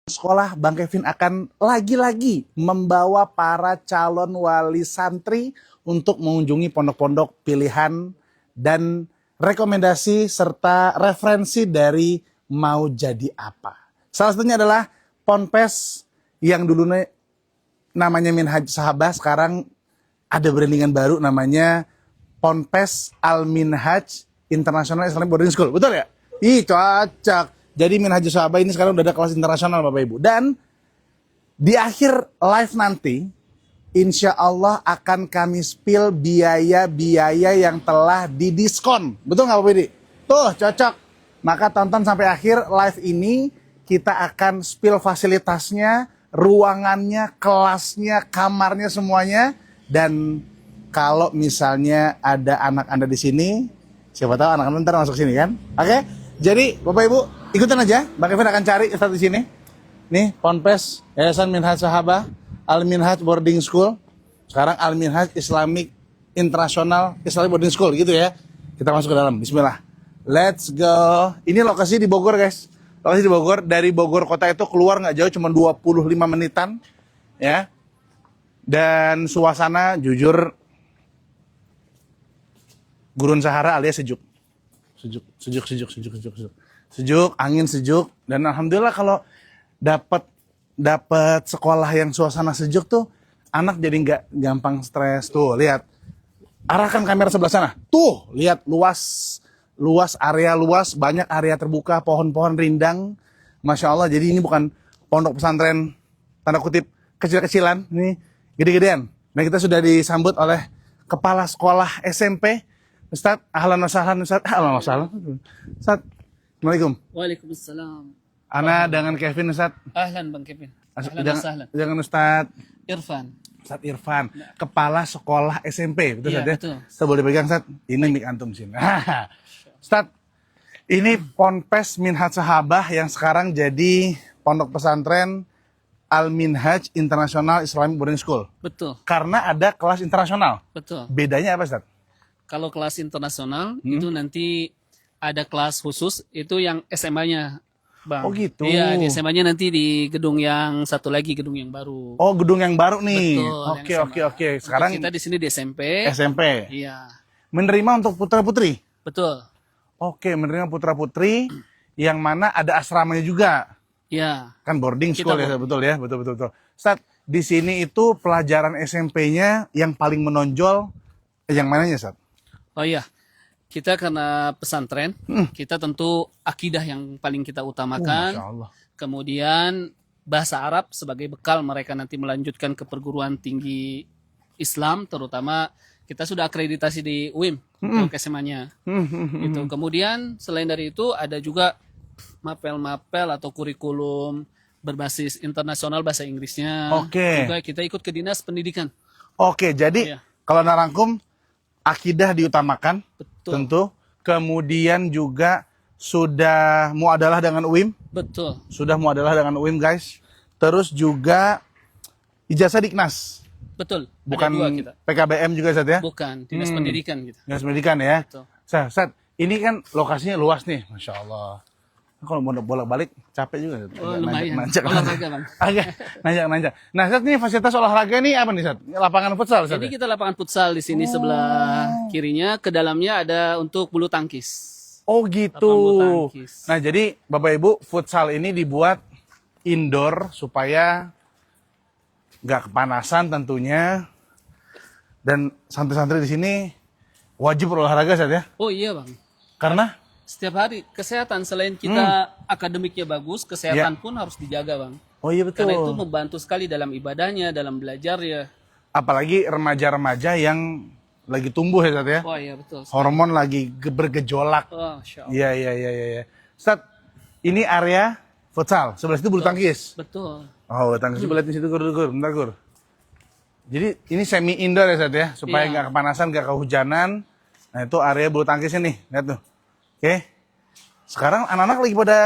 Sekolah Bang Kevin akan lagi-lagi membawa para calon wali santri untuk mengunjungi pondok-pondok pilihan dan rekomendasi serta referensi dari mau jadi apa. Salah satunya adalah Ponpes yang dulu namanya Minhaj Sahabah, sekarang ada brandingan baru namanya Ponpes Al Minhaj International Islamic Boarding School. Betul ya? Ih, cocok. Jadi Minhaj Sahabah ini sekarang udah ada kelas internasional Bapak Ibu. Dan di akhir live nanti, insya Allah akan kami spill biaya-biaya yang telah didiskon. Betul nggak Bapak Ibu? Tuh, cocok. Maka tonton sampai akhir live ini, kita akan spill fasilitasnya, ruangannya, kelasnya, kamarnya, semuanya. Dan kalau misalnya ada anak Anda di sini, siapa tahu anak Anda ntar masuk sini kan? Oke? Jadi Bapak Ibu, ikutin aja, Bang Kevin akan cari Ustadz di sini. Nih, Ponpes Yayasan Minhaj Sahabah, Al Minhaj Boarding School. Sekarang Al Minhaj Islamic International Islamic Boarding School gitu ya. Kita masuk ke dalam. Bismillah. Let's go. Ini lokasi di Bogor, guys. Lokasi di Bogor. Dari Bogor kota itu keluar nggak jauh, cuma 25 menitan, ya. Dan suasana jujur Gurun Sahara alias sejuk. Sejuk, angin sejuk, dan alhamdulillah kalau dapat sekolah yang suasana sejuk tuh anak jadi nggak gampang stres. Tuh lihat, arahkan kamera sebelah sana, tuh lihat luas area luas, banyak area terbuka, pohon-pohon rindang, masya Allah. Jadi ini bukan pondok pesantren tanda kutip kecil-kecilan, ini gede-gedean. Dan kita sudah disambut oleh kepala sekolah SMP. Ustadz, ahlan wa sahlan Ustadz. Ahlan wa sahlan. Ustadz, Assalamualaikum. Waalaikumsalam. Ana dengan Kevin Ustadz. Ahlan Bang Kevin. Ahlan wa sahlan. Dengan Ustadz Irfan. Ustadz Irfan, kepala sekolah SMP. Betul Iya, Ustadz ya? betul. Ustadz boleh pegang Ustadz? Ini mic antum sini. Ustadz, ini Ponpes Minhaj Sahabah yang sekarang jadi pondok pesantren Al Minhaj International Islamic Boarding School. Betul. Karena ada kelas internasional. Betul. Bedanya apa Ustadz? Kalau kelas internasional itu nanti ada kelas khusus itu yang SMA-nya, Bang. Oh gitu. Iya, di SMA-nya nanti di gedung yang satu lagi, gedung yang baru. Oh, gedung yang baru nih. Betul. Oke. Sekarang kita di sini di SMP. SMP. Iya. Menerima untuk putra-putri. Betul. Oke, menerima putra-putri yang mana ada asramanya juga. Iya. Kan boarding school ya, betul ya, betul. Ustadz, di sini itu pelajaran SMP-nya yang paling menonjol yang mananya, Ustadz? Oh iya. Kita karena pesantren, kita tentu akidah yang paling kita utamakan. Masya Allah. Kemudian bahasa Arab sebagai bekal mereka nanti melanjutkan ke perguruan tinggi Islam, terutama kita sudah akreditasi di UIM untuk SMA-nya. Gitu. Kemudian selain dari itu ada juga mapel-mapel atau kurikulum berbasis internasional bahasa Inggrisnya. Oke. Juga kita ikut ke dinas pendidikan. Oke, jadi Iya. kalau narangkum, akidah diutamakan, Betul. tentu. Kemudian juga sudah muadalah dengan UIM. Betul. Sudah muadalah dengan UIM, guys. Terus juga ijazah Diknas. Betul. Bukan Ada dua kita. PKBM juga, Ustadz ya? Bukan, dinas pendidikan gitu. Dinas Pendidikan ya? Betul. Ustadz, ini kan lokasinya luas nih, Masya Allah. Kalau mau bolak-balik capek juga. Oh, lumayan. Nanjak. Olahraga, Bang. Agak nanjak. Nah, Ustadz, ini fasilitas olahraga nih apa nih, Ustadz? Lapangan futsal, Ustadz? Ini kita lapangan futsal di sini sebelah kirinya, ke dalamnya ada untuk bulu tangkis. Oh Lapangan gitu. bulu tangkis. Nah, jadi Bapak Ibu, futsal ini dibuat indoor supaya nggak kepanasan tentunya. Dan santri-santri di sini wajib berolahraga, Ustadz ya? Oh iya, Bang. Karena Setiap hari kesehatan, selain kita akademiknya bagus, kesehatan pun harus dijaga, Bang. oh iya betul. Karena itu membantu sekali dalam ibadahnya, dalam belajarnya. Apalagi remaja-remaja yang lagi tumbuh ya, Ustadz ya? Wah iya betul. Hormon lagi bergejolak. Oh, Masya Allah. Iya. Ustadz, ini area futsal. Sebelah situ bulu tangkis. Betul. Oh, bulu tangkis. Coba lihat di situ, Gur. Bentar, Gur. Jadi ini semi indoor ya, Ustadz ya? Supaya Iya. nggak kepanasan, nggak kehujanan. Nah, itu area bulu tangkisnya nih. Lihat tuh. Oke. Sekarang anak-anak lagi pada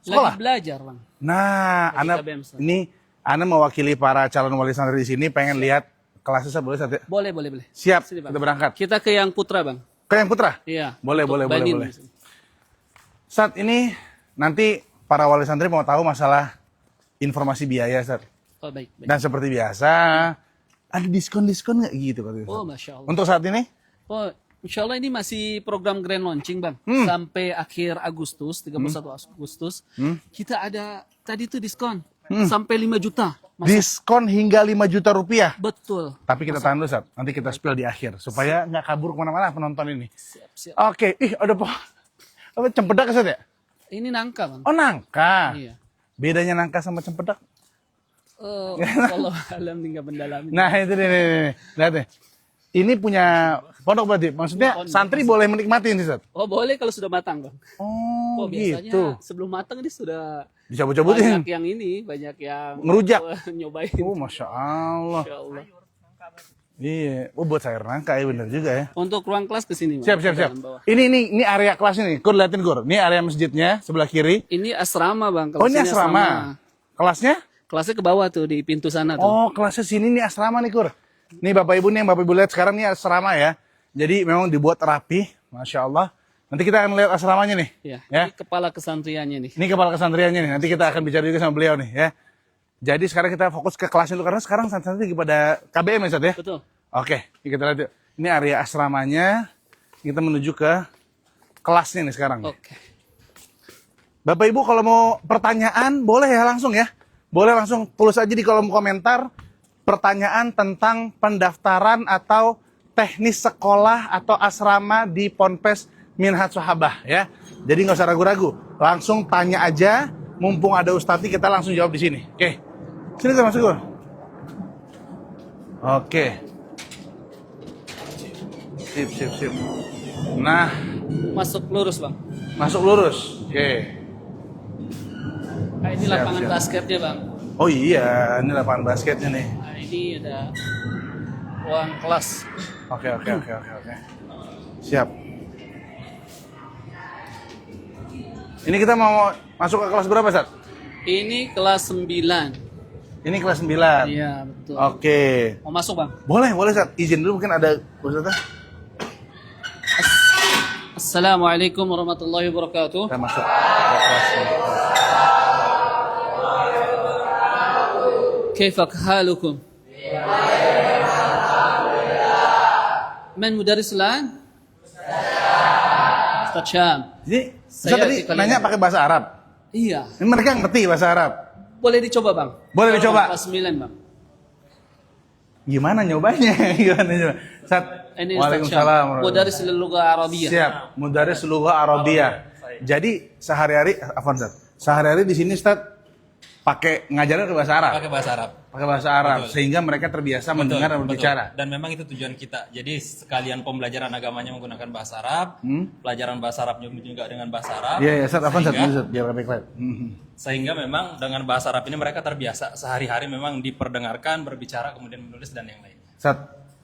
sekolah. Lagi belajar, Bang. Nah, Lagi anak KBM, Ustadz. ini Ana mewakili para calon wali santri di sini pengen lihat kelasnya, Ustadz, boleh, Ustadz ya? Boleh. Siap, Sini, Bang. kita berangkat. Kita ke yang putra, Bang. Ke yang putra? Iya. Boleh. Untuk Banin. Saat ini nanti para wali santri mau tahu masalah informasi biaya, Ustaz. Oh, baik, baik. Dan seperti biasa, ada diskon-diskon nggak gitu katanya, Ustaz? Oh, Masya Allah. Untuk saat ini? Oh, insya Allah ini masih program grand launching, Bang. Sampai akhir Agustus, 31 Agustus. Kita ada tadi tuh diskon. Sampai 5 juta. Diskon hingga 5 juta rupiah. Betul. Tapi kita tahan dulu, Ustaz. Nanti kita spill di akhir. Supaya nggak kabur kemana-mana penonton ini. Siap, siap. Oke, ada apa cempedak, Ustaz ya? Ini nangka, Bang. Oh, nangka. Iya. Bedanya nangka sama cempedak? Kalau alam tinggal mendalami. Nah, itu nih. Lihat nih. Ini punya pondok berarti. Maksudnya santri boleh menikmati ini, Ustaz? Oh, boleh kalau sudah matang, Bang. Oh, Biasanya gitu. sebelum matang ini sudah Dicabut-cabutin. banyak yang ini, banyak yang Ngerujak. nyobain. Oh, Masya Allah. Insya Allah. Iya. Oh, buat sayur nangka ya, bener juga ya. Untuk ruang kelas ke sini, Bang. Siap. Ke dalam bawah. Ini area kelas ini. Gur, liatin, Gur. Ini area masjidnya sebelah kiri. Ini asrama, Bang. Oh, ini sini asrama. Kelasnya? Kelasnya ke bawah tuh di pintu sana tuh. Oh, kelasnya sini nih asrama nih, Kur. Nih Bapak Ibu nih, yang Bapak Ibu lihat sekarang nih asrama ya. Jadi memang dibuat rapi, Masya Allah. Nanti kita akan lihat asramanya nih. Iya. Ya. Ini kepala kesantriannya nih. Ini kepala kesantriannya nih. Nanti kita akan bicara juga sama beliau nih ya. Jadi sekarang kita fokus ke kelasnya dulu karena sekarang santri lagi pada KBM ya, Ustaz ya. Betul. Oke, kita lihat yuk. Ini area asramanya. Kita menuju ke kelasnya nih sekarang. Oke. Bapak Ibu kalau mau pertanyaan boleh ya langsung ya. Boleh langsung tulis aja di kolom komentar pertanyaan tentang pendaftaran atau teknis sekolah atau asrama di Ponpes Minhaj Sahabah ya. Jadi nggak usah ragu-ragu, langsung tanya aja. Mumpung ada Ustadz kita langsung jawab di sini. Oke, sini kita masuk. Oke, sip. Nah, Masuk lurus, Bang. masuk lurus. Oke. Nah, ini Siap, lapangan siap. basketnya, Bang. Oh iya, ini lapangan basketnya nih. Nah, ini ada ruang kelas. Oke. Siap. Ini kita mau masuk ke kelas berapa, Ustaz? Ini kelas 9. Ini kelas 9. Iya, betul. Oke. Mau masuk, Bang? Boleh, Ustaz. Izin dulu mungkin ada Ustaz. Assalamualaikum warahmatullahi wabarakatuh. Kita masuk ke kelas. كيفك حالكم؟ من مدرس الآن؟ Ustaz Syam. Jadi, Ustaz Saya tadi dikali- nanya pakai bahasa Arab. Iya. Ini mereka ngerti bahasa Arab. Boleh dicoba, Bang. Boleh dicoba. Kelas 9, Bang. Gimana nyobanya? Gimana nyoba? Ustaz. Ini Ustaz Waalaikumsalam. Syam. Mudaris lil-lugha Arabiyah. Siap, mudaris lugha Arabiyah. Jadi sehari-hari, afwan Ustaz. Sehari-hari di sini Ustaz pakai ngajarnya ke bahasa Arab. Pakai bahasa Arab. Pakai bahasa Arab sehingga mereka terbiasa mendengar dan berbicara. Dan memang itu tujuan kita. Jadi sekalian pembelajaran agamanya menggunakan bahasa Arab, pelajaran bahasa Arabnya juga dengan bahasa Arab. Iya, Ustaz, afwan Ustaz, Sehingga- Ustaz, biar baik-baik. Sehingga memang dengan bahasa Arab ini mereka terbiasa sehari-hari memang diperdengarkan, berbicara, kemudian menulis dan yang lain. Ustaz,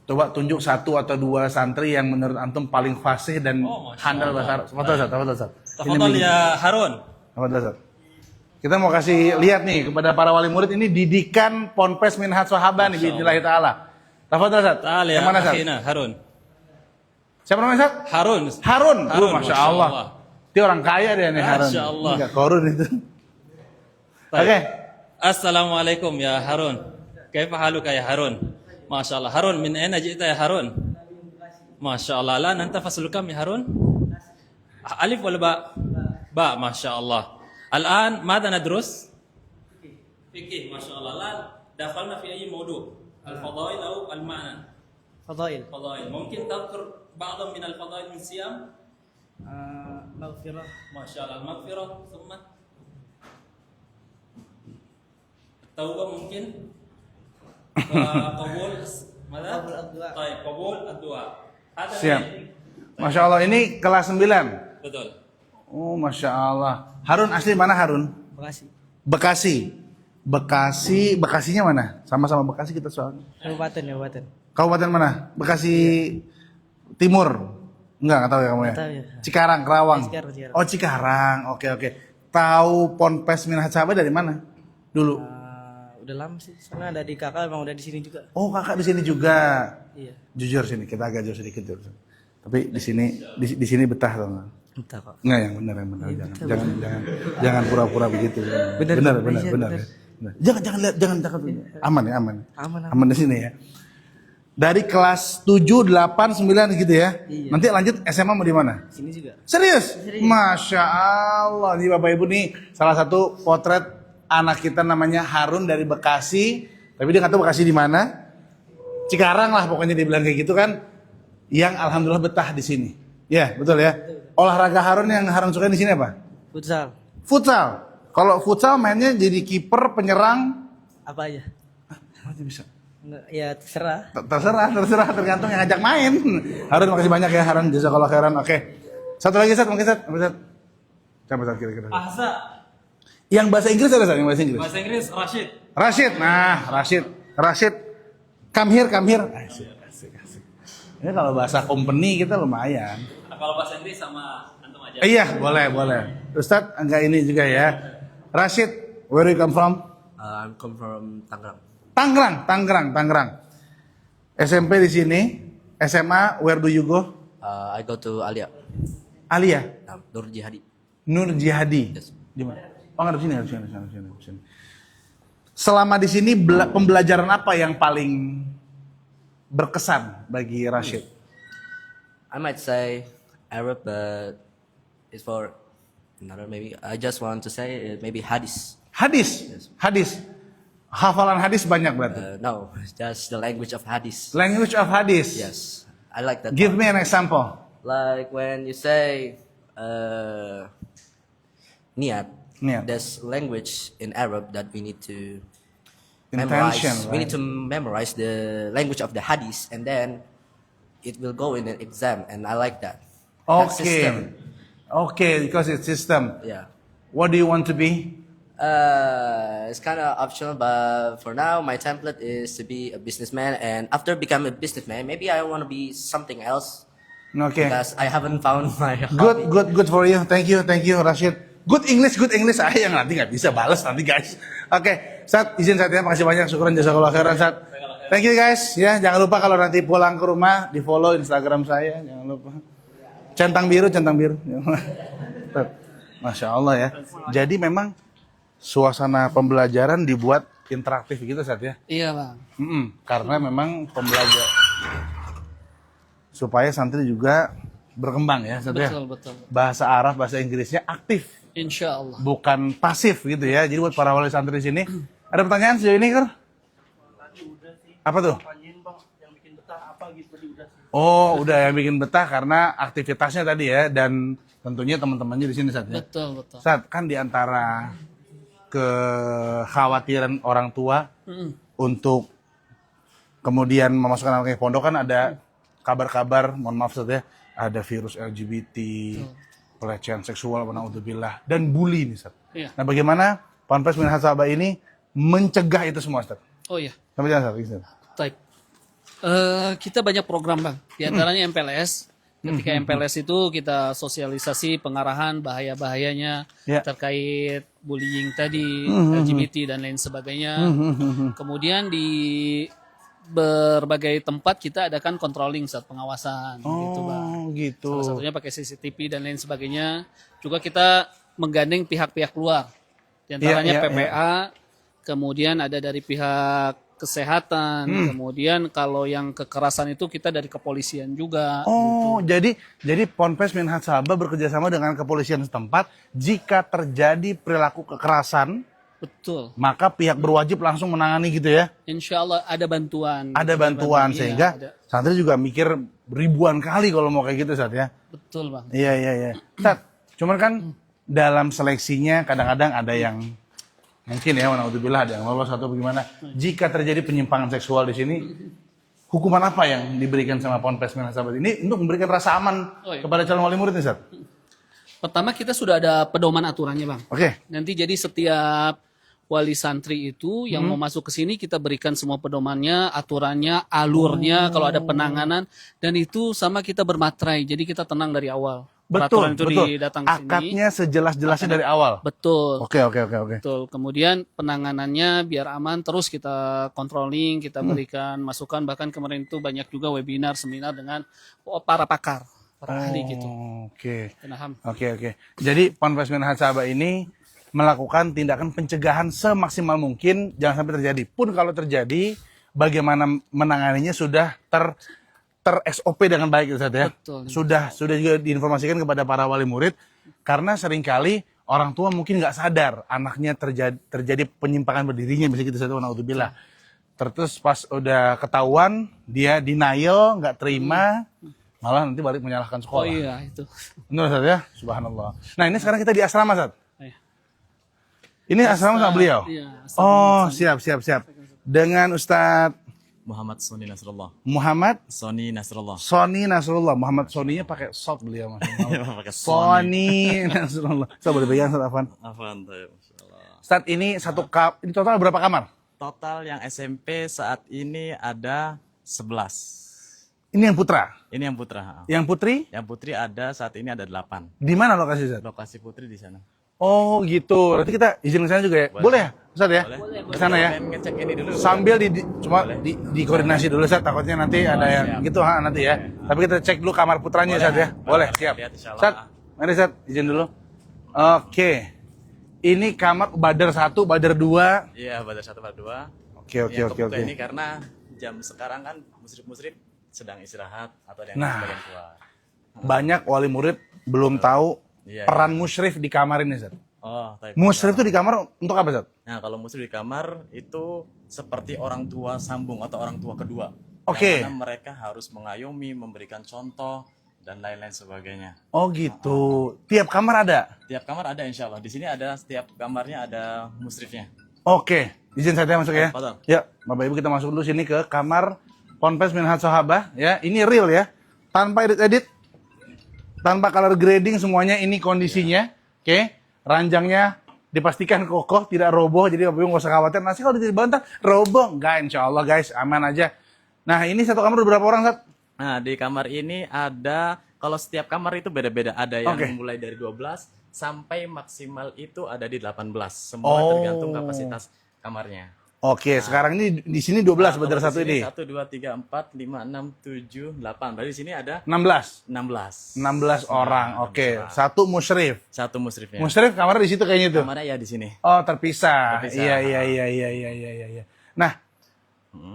coba tunjuk satu atau dua santri yang menurut antum paling fasih dan Oh, Masya handal bahasa Arab. Tafadhol Ustaz, tafadhol Ustaz. Tafadhol ya Harun. Tafadhol Ustaz. Kita mau kasih lihat nih kepada para wali murid ini didikan Ponpes Minhaj Sahabah nih biidznillah taala. Tafadhol Ustaz. Ta'al ya Yang mana Ustaz? akhina Harun. Siapa namanya Ustaz? Harun. Harun. Harun, Masya Allah. Dia orang kaya dia nih Harun. Masya Allah. Enggak korun itu. Baik. Oke. Assalamualaikum ya Harun. Kaifa haluka ya Harun? Masya Allah. Harun, min aina ji'ta ya Harun? Masya Allah. La nanta faslu kam ya Harun? Alif wala ba? Ba, Masya Allah. Al-an, ماذا ندرس؟ فقه ما شاء الله. الآن دخلنا في أي موضوع؟ الفضائل أو المعنى؟ فضائل فضائل. ممكن تذكر بعضا من الفضائل من الصيام؟ مغفرة ما شاء الله. المغفرة ثم توبة ممكن وقبول ماذا؟ قبول الدعاء. طيب قبول الدعاء. هذا Siap. من- Masya Allah ini kelas 9. betul. Oh Masya Allah. Harun asli mana Harun? Bekasi Bekasi. Bekasinya mana? Sama-sama Bekasi kita soalnya. Kabupaten Kabupaten mana? Bekasi Timur. Enggak tahu ya kamu ya. Nggak tahu ya. Cikarang, Kerawang. Cikarang. Oh Cikarang. Oke. Tahu Ponpes Minhaj Sahabah dari mana? Dulu. udah lama sih soalnya ada di kakak emang udah di sini juga. Oh kakak di sini juga. Iya, Jujur sini kita agak jauh sedikit. Jujur. Tapi di sini betah tau nggak? entah kok. Nggak yang benar. Iya, Jangan pura-pura begitu. Benar, Benar. iya, benar. Jangan lihat, jangan. Aman ya, aman. Aman. Aman di sini ya. Dari kelas 7, 8, 9 gitu ya. Iya. Nanti lanjut SMA mau di mana? Sini juga. Serius? Masya Allah. Nih Bapak Ibu nih salah satu potret anak kita namanya Harun dari Bekasi. Tapi dia nggak tahu Bekasi di mana. Cikarang lah pokoknya dia bilang kayak gitu kan. Yang alhamdulillah betah di sini. Ya betul ya. Olahraga Harun yang Harun suka di sini apa? Futsal. Futsal. Kalau futsal mainnya jadi kiper, penyerang. Apa aja? Masih bisa. Nggak, ya terserah. Terserah tergantung yang ngajak main. Harun makasih banyak ya Harun, jazakallah khairan. Oke. Satu lagi Sat, mungkin Sat. Coba Sat kira-kira. Ahsa. Yang bahasa Inggris ada Sat, yang bahasa Inggris. Bahasa Inggris Rashid. Rashid. Nah, Rashid. Come here. Asik. Ini kalau bahasa company kita lumayan. Kalau bahasa Inggris sama antum aja. Iya, boleh. Ustadz, enggak ini juga ya. Rashid, where you come from? I'm come from Tangerang. Tangerang. SMP di sini. SMA, where do you go? I go to Alia. Alia, Nur Jihadi. Nur Jihadi. Yes. Di mana? Oh, nggak di sini. Selama di sini pembelajaran apa yang paling berkesan bagi Rashid? I might say Arab, but it's for another maybe. I just want to say maybe Hadis. Hadis. Hafalan hadis banyak berarti. No, just the language of Hadis. Language of hadis. Yes, I like that. Give part. me an example. Like when you say niat. Niat. There's language in Arab that we need to Intention, memorize. We need right? to memorize the language of the Hadis, and then it will go in an exam, and I like that. That system. Okay, because it's system. Yeah. What do you want to be? It's kind of optional, but for now, my template is to be a businessman. And after becoming a businessman, maybe I want to be something else Okay. because I haven't found my hobby. Good for you. Thank you, Rashid. Good English. Saya yang nanti nggak bisa balas nanti guys. Oke, Sat, izin Sat ya. Makasih banyak. Syukuran jazakallah khairan Sat. Thank you guys. Ya, jangan lupa kalau nanti pulang ke rumah di follow Instagram saya. Jangan lupa. Centang biru. Masya Allah ya. Jadi memang suasana pembelajaran dibuat interaktif gitu Sat ya. Iya bang. Karena memang pembelajar supaya santri juga berkembang ya Sat ya. Betul. Bahasa Arab, bahasa Inggrisnya aktif, Insya Allah. bukan pasif gitu ya. Jadi buat para wali santri di sini, ada pertanyaan sejauh ini Kar? Apa tuh? Oh, udah yang bikin betah karena aktivitasnya tadi ya, dan tentunya teman-temannya di sini Sat ya. Betul. Sat, kan di antara kekhawatiran orang tua untuk kemudian memasukkan anaknya ke pondok kan ada kabar-kabar, mohon maaf Sat ya, ada virus LGBT, pelecehan seksual, naudzubillah, dan bully nih Sat. Iya. Nah, bagaimana Ponpes Minhaj Sahabat ini mencegah itu semua Sat? Oh iya. Sampai jangan Sat. Type. Kita banyak program bang. Di antaranya MPLS. Ketika MPLS itu kita sosialisasi pengarahan bahaya-bahayanya Ya. terkait bullying tadi, LGBT dan lain sebagainya. Kemudian di berbagai tempat kita adakan controlling saat pengawasan gitu bang. Oh, gitu. Salah satunya pakai CCTV dan lain sebagainya. Juga kita menggandeng pihak-pihak luar. Di antaranya Iya, PPA, kemudian ada dari pihak kesehatan, kemudian kalau yang kekerasan itu kita dari kepolisian juga. Oh, jadi Ponpes Minhaj Sahabat bekerjasama dengan kepolisian setempat. Jika terjadi perilaku kekerasan, Betul. maka pihak berwajib langsung menangani gitu ya. Insya Allah ada bantuan. Ada bantuan Iya, sehingga ada. santri juga mikir ribuan kali kalau mau kayak gitu Sat ya. Betul bang. Iya. Sat, cuman kan dalam seleksinya kadang-kadang ada yang mungkin ya, naudzubillah, ada yang lolos atau bagaimana. Jika terjadi penyimpangan seksual di sini, hukuman apa yang diberikan sama Ponpes Minhaj Sahabat ini untuk memberikan rasa aman Oh, iya. kepada calon wali murid nih Sat? Pertama kita sudah ada pedoman aturannya bang. Oke. Nanti jadi setiap wali santri itu yang mau masuk ke sini kita berikan semua pedomannya, aturannya, alurnya, kalau ada penanganan, dan itu sama kita bermatrai. Jadi kita tenang dari awal. Peraturan itu Betul. datang ke sini. Akadnya sejelas-jelasnya dari awal. Betul. Oke. Betul. Kemudian penanganannya biar aman, terus kita controlling, kita berikan masukan. Bahkan kemarin itu banyak juga webinar, seminar dengan para pakar, para ahli gitu. Oke. Paham? Oke. Jadi Ponpes Minhaj Sahabat ini melakukan tindakan pencegahan semaksimal mungkin jangan sampai terjadi. Pun kalau terjadi, bagaimana menanganinya sudah ter SOP dengan baik Ustaz ya. Betul. Sudah juga diinformasikan kepada para wali murid karena seringkali orang tua mungkin nggak sadar anaknya terjadi penyimpangan berdirinya bisa gitu Ustaz, naudzubillah. Terus pas udah ketahuan dia denial, nggak terima, malah nanti balik menyalahkan Oh sekolah. iya itu. Benar Ustaz ya? Subhanallah. Nah, ini sekarang kita di asrama Ustaz. Iya. Ini asrama sama beliau? Iya. Oh, siap. Dengan Ustadz Muhammad Soni Nasrullah. Muhammad Soni Nasrullah. Soni Nasrullah. Muhammad Soninya pakai short beliau Mas. Pakai Soni Nasrullah. Saya boleh pegang Ustaz Afwan. Afwan, masyaallah. Ustadz ini ini total berapa kamar? Total yang SMP saat ini ada 11. Ini yang putra. Ini yang putra. Yang putri? Yang putri ada saat ini ada 8. Di mana lokasi Ustadz? Lokasi putri di sana. Oh gitu. Nanti kita izin ke sana juga ya. Boleh ya Ustadz ya? Ke sana ya. Pengen ngecek ini dulu. Sambil cuma dikoordinasi dulu Ustadz, takutnya nanti ada yang siap. gitu nanti ya. Tapi kita cek dulu kamar putranya Ustadz ya. Boleh, siap. lihat, insyaallah. Ustadz, mari Ustadz, izin dulu. Oke. Ini kamar Badar 1, Badar 2. Iya, Badar 1 Badar 2. Oke. Ini karena jam sekarang kan musrif-musrif sedang istirahat atau ada yang Nah. sebagian keluar. Banyak wali murid belum tahu Iya, peran musyrif di kamar ini, Ustadz. Oh, baik. Musyrif itu di kamar untuk apa, Ustadz? Nah, kalau musrif di kamar itu seperti orang tua sambung atau orang tua kedua. Oke. Yang mana mereka harus mengayomi, memberikan contoh dan lain-lain sebagainya. Oh gitu. Tiap kamar ada? Tiap kamar ada insya Allah. Di sini ada setiap kamarnya ada musrifnya. Oke. Izin saya masuk ya. Fadal. Ya, Bapak Ibu kita masuk dulu sini ke kamar Ponpes Minhaj Sahabah. Ya, ini real ya. Tanpa edit-edit. Tanpa color grading semuanya ini kondisinya. Oke. Ranjangnya dipastikan kokoh, tidak roboh. Jadi Bapak Ibu nggak usah khawatir. Nanti kalau dibantah roboh. Enggak, insya Allah guys. Aman aja. Nah, ini satu kamar berapa orang, Sat? Nah, di kamar ini ada, kalau setiap kamar itu beda-beda. Ada yang Oke. mulai dari 12 sampai maksimal itu ada di 18. Semua tergantung kapasitas kamarnya. Oke, sekarang ini di sini 12 Badar Kalau satu di sini ini. 1, 2, 3, 4, 5, 6, 7, 8. Berarti di sini ada 16. 16. 16 orang. Oke, satu musyrif. Satu musrifnya. Musyrif kamarnya di situ kayaknya tuh. Kamarnya ya di sini. Oh, terpisah. Terpisah. Iya. Nah,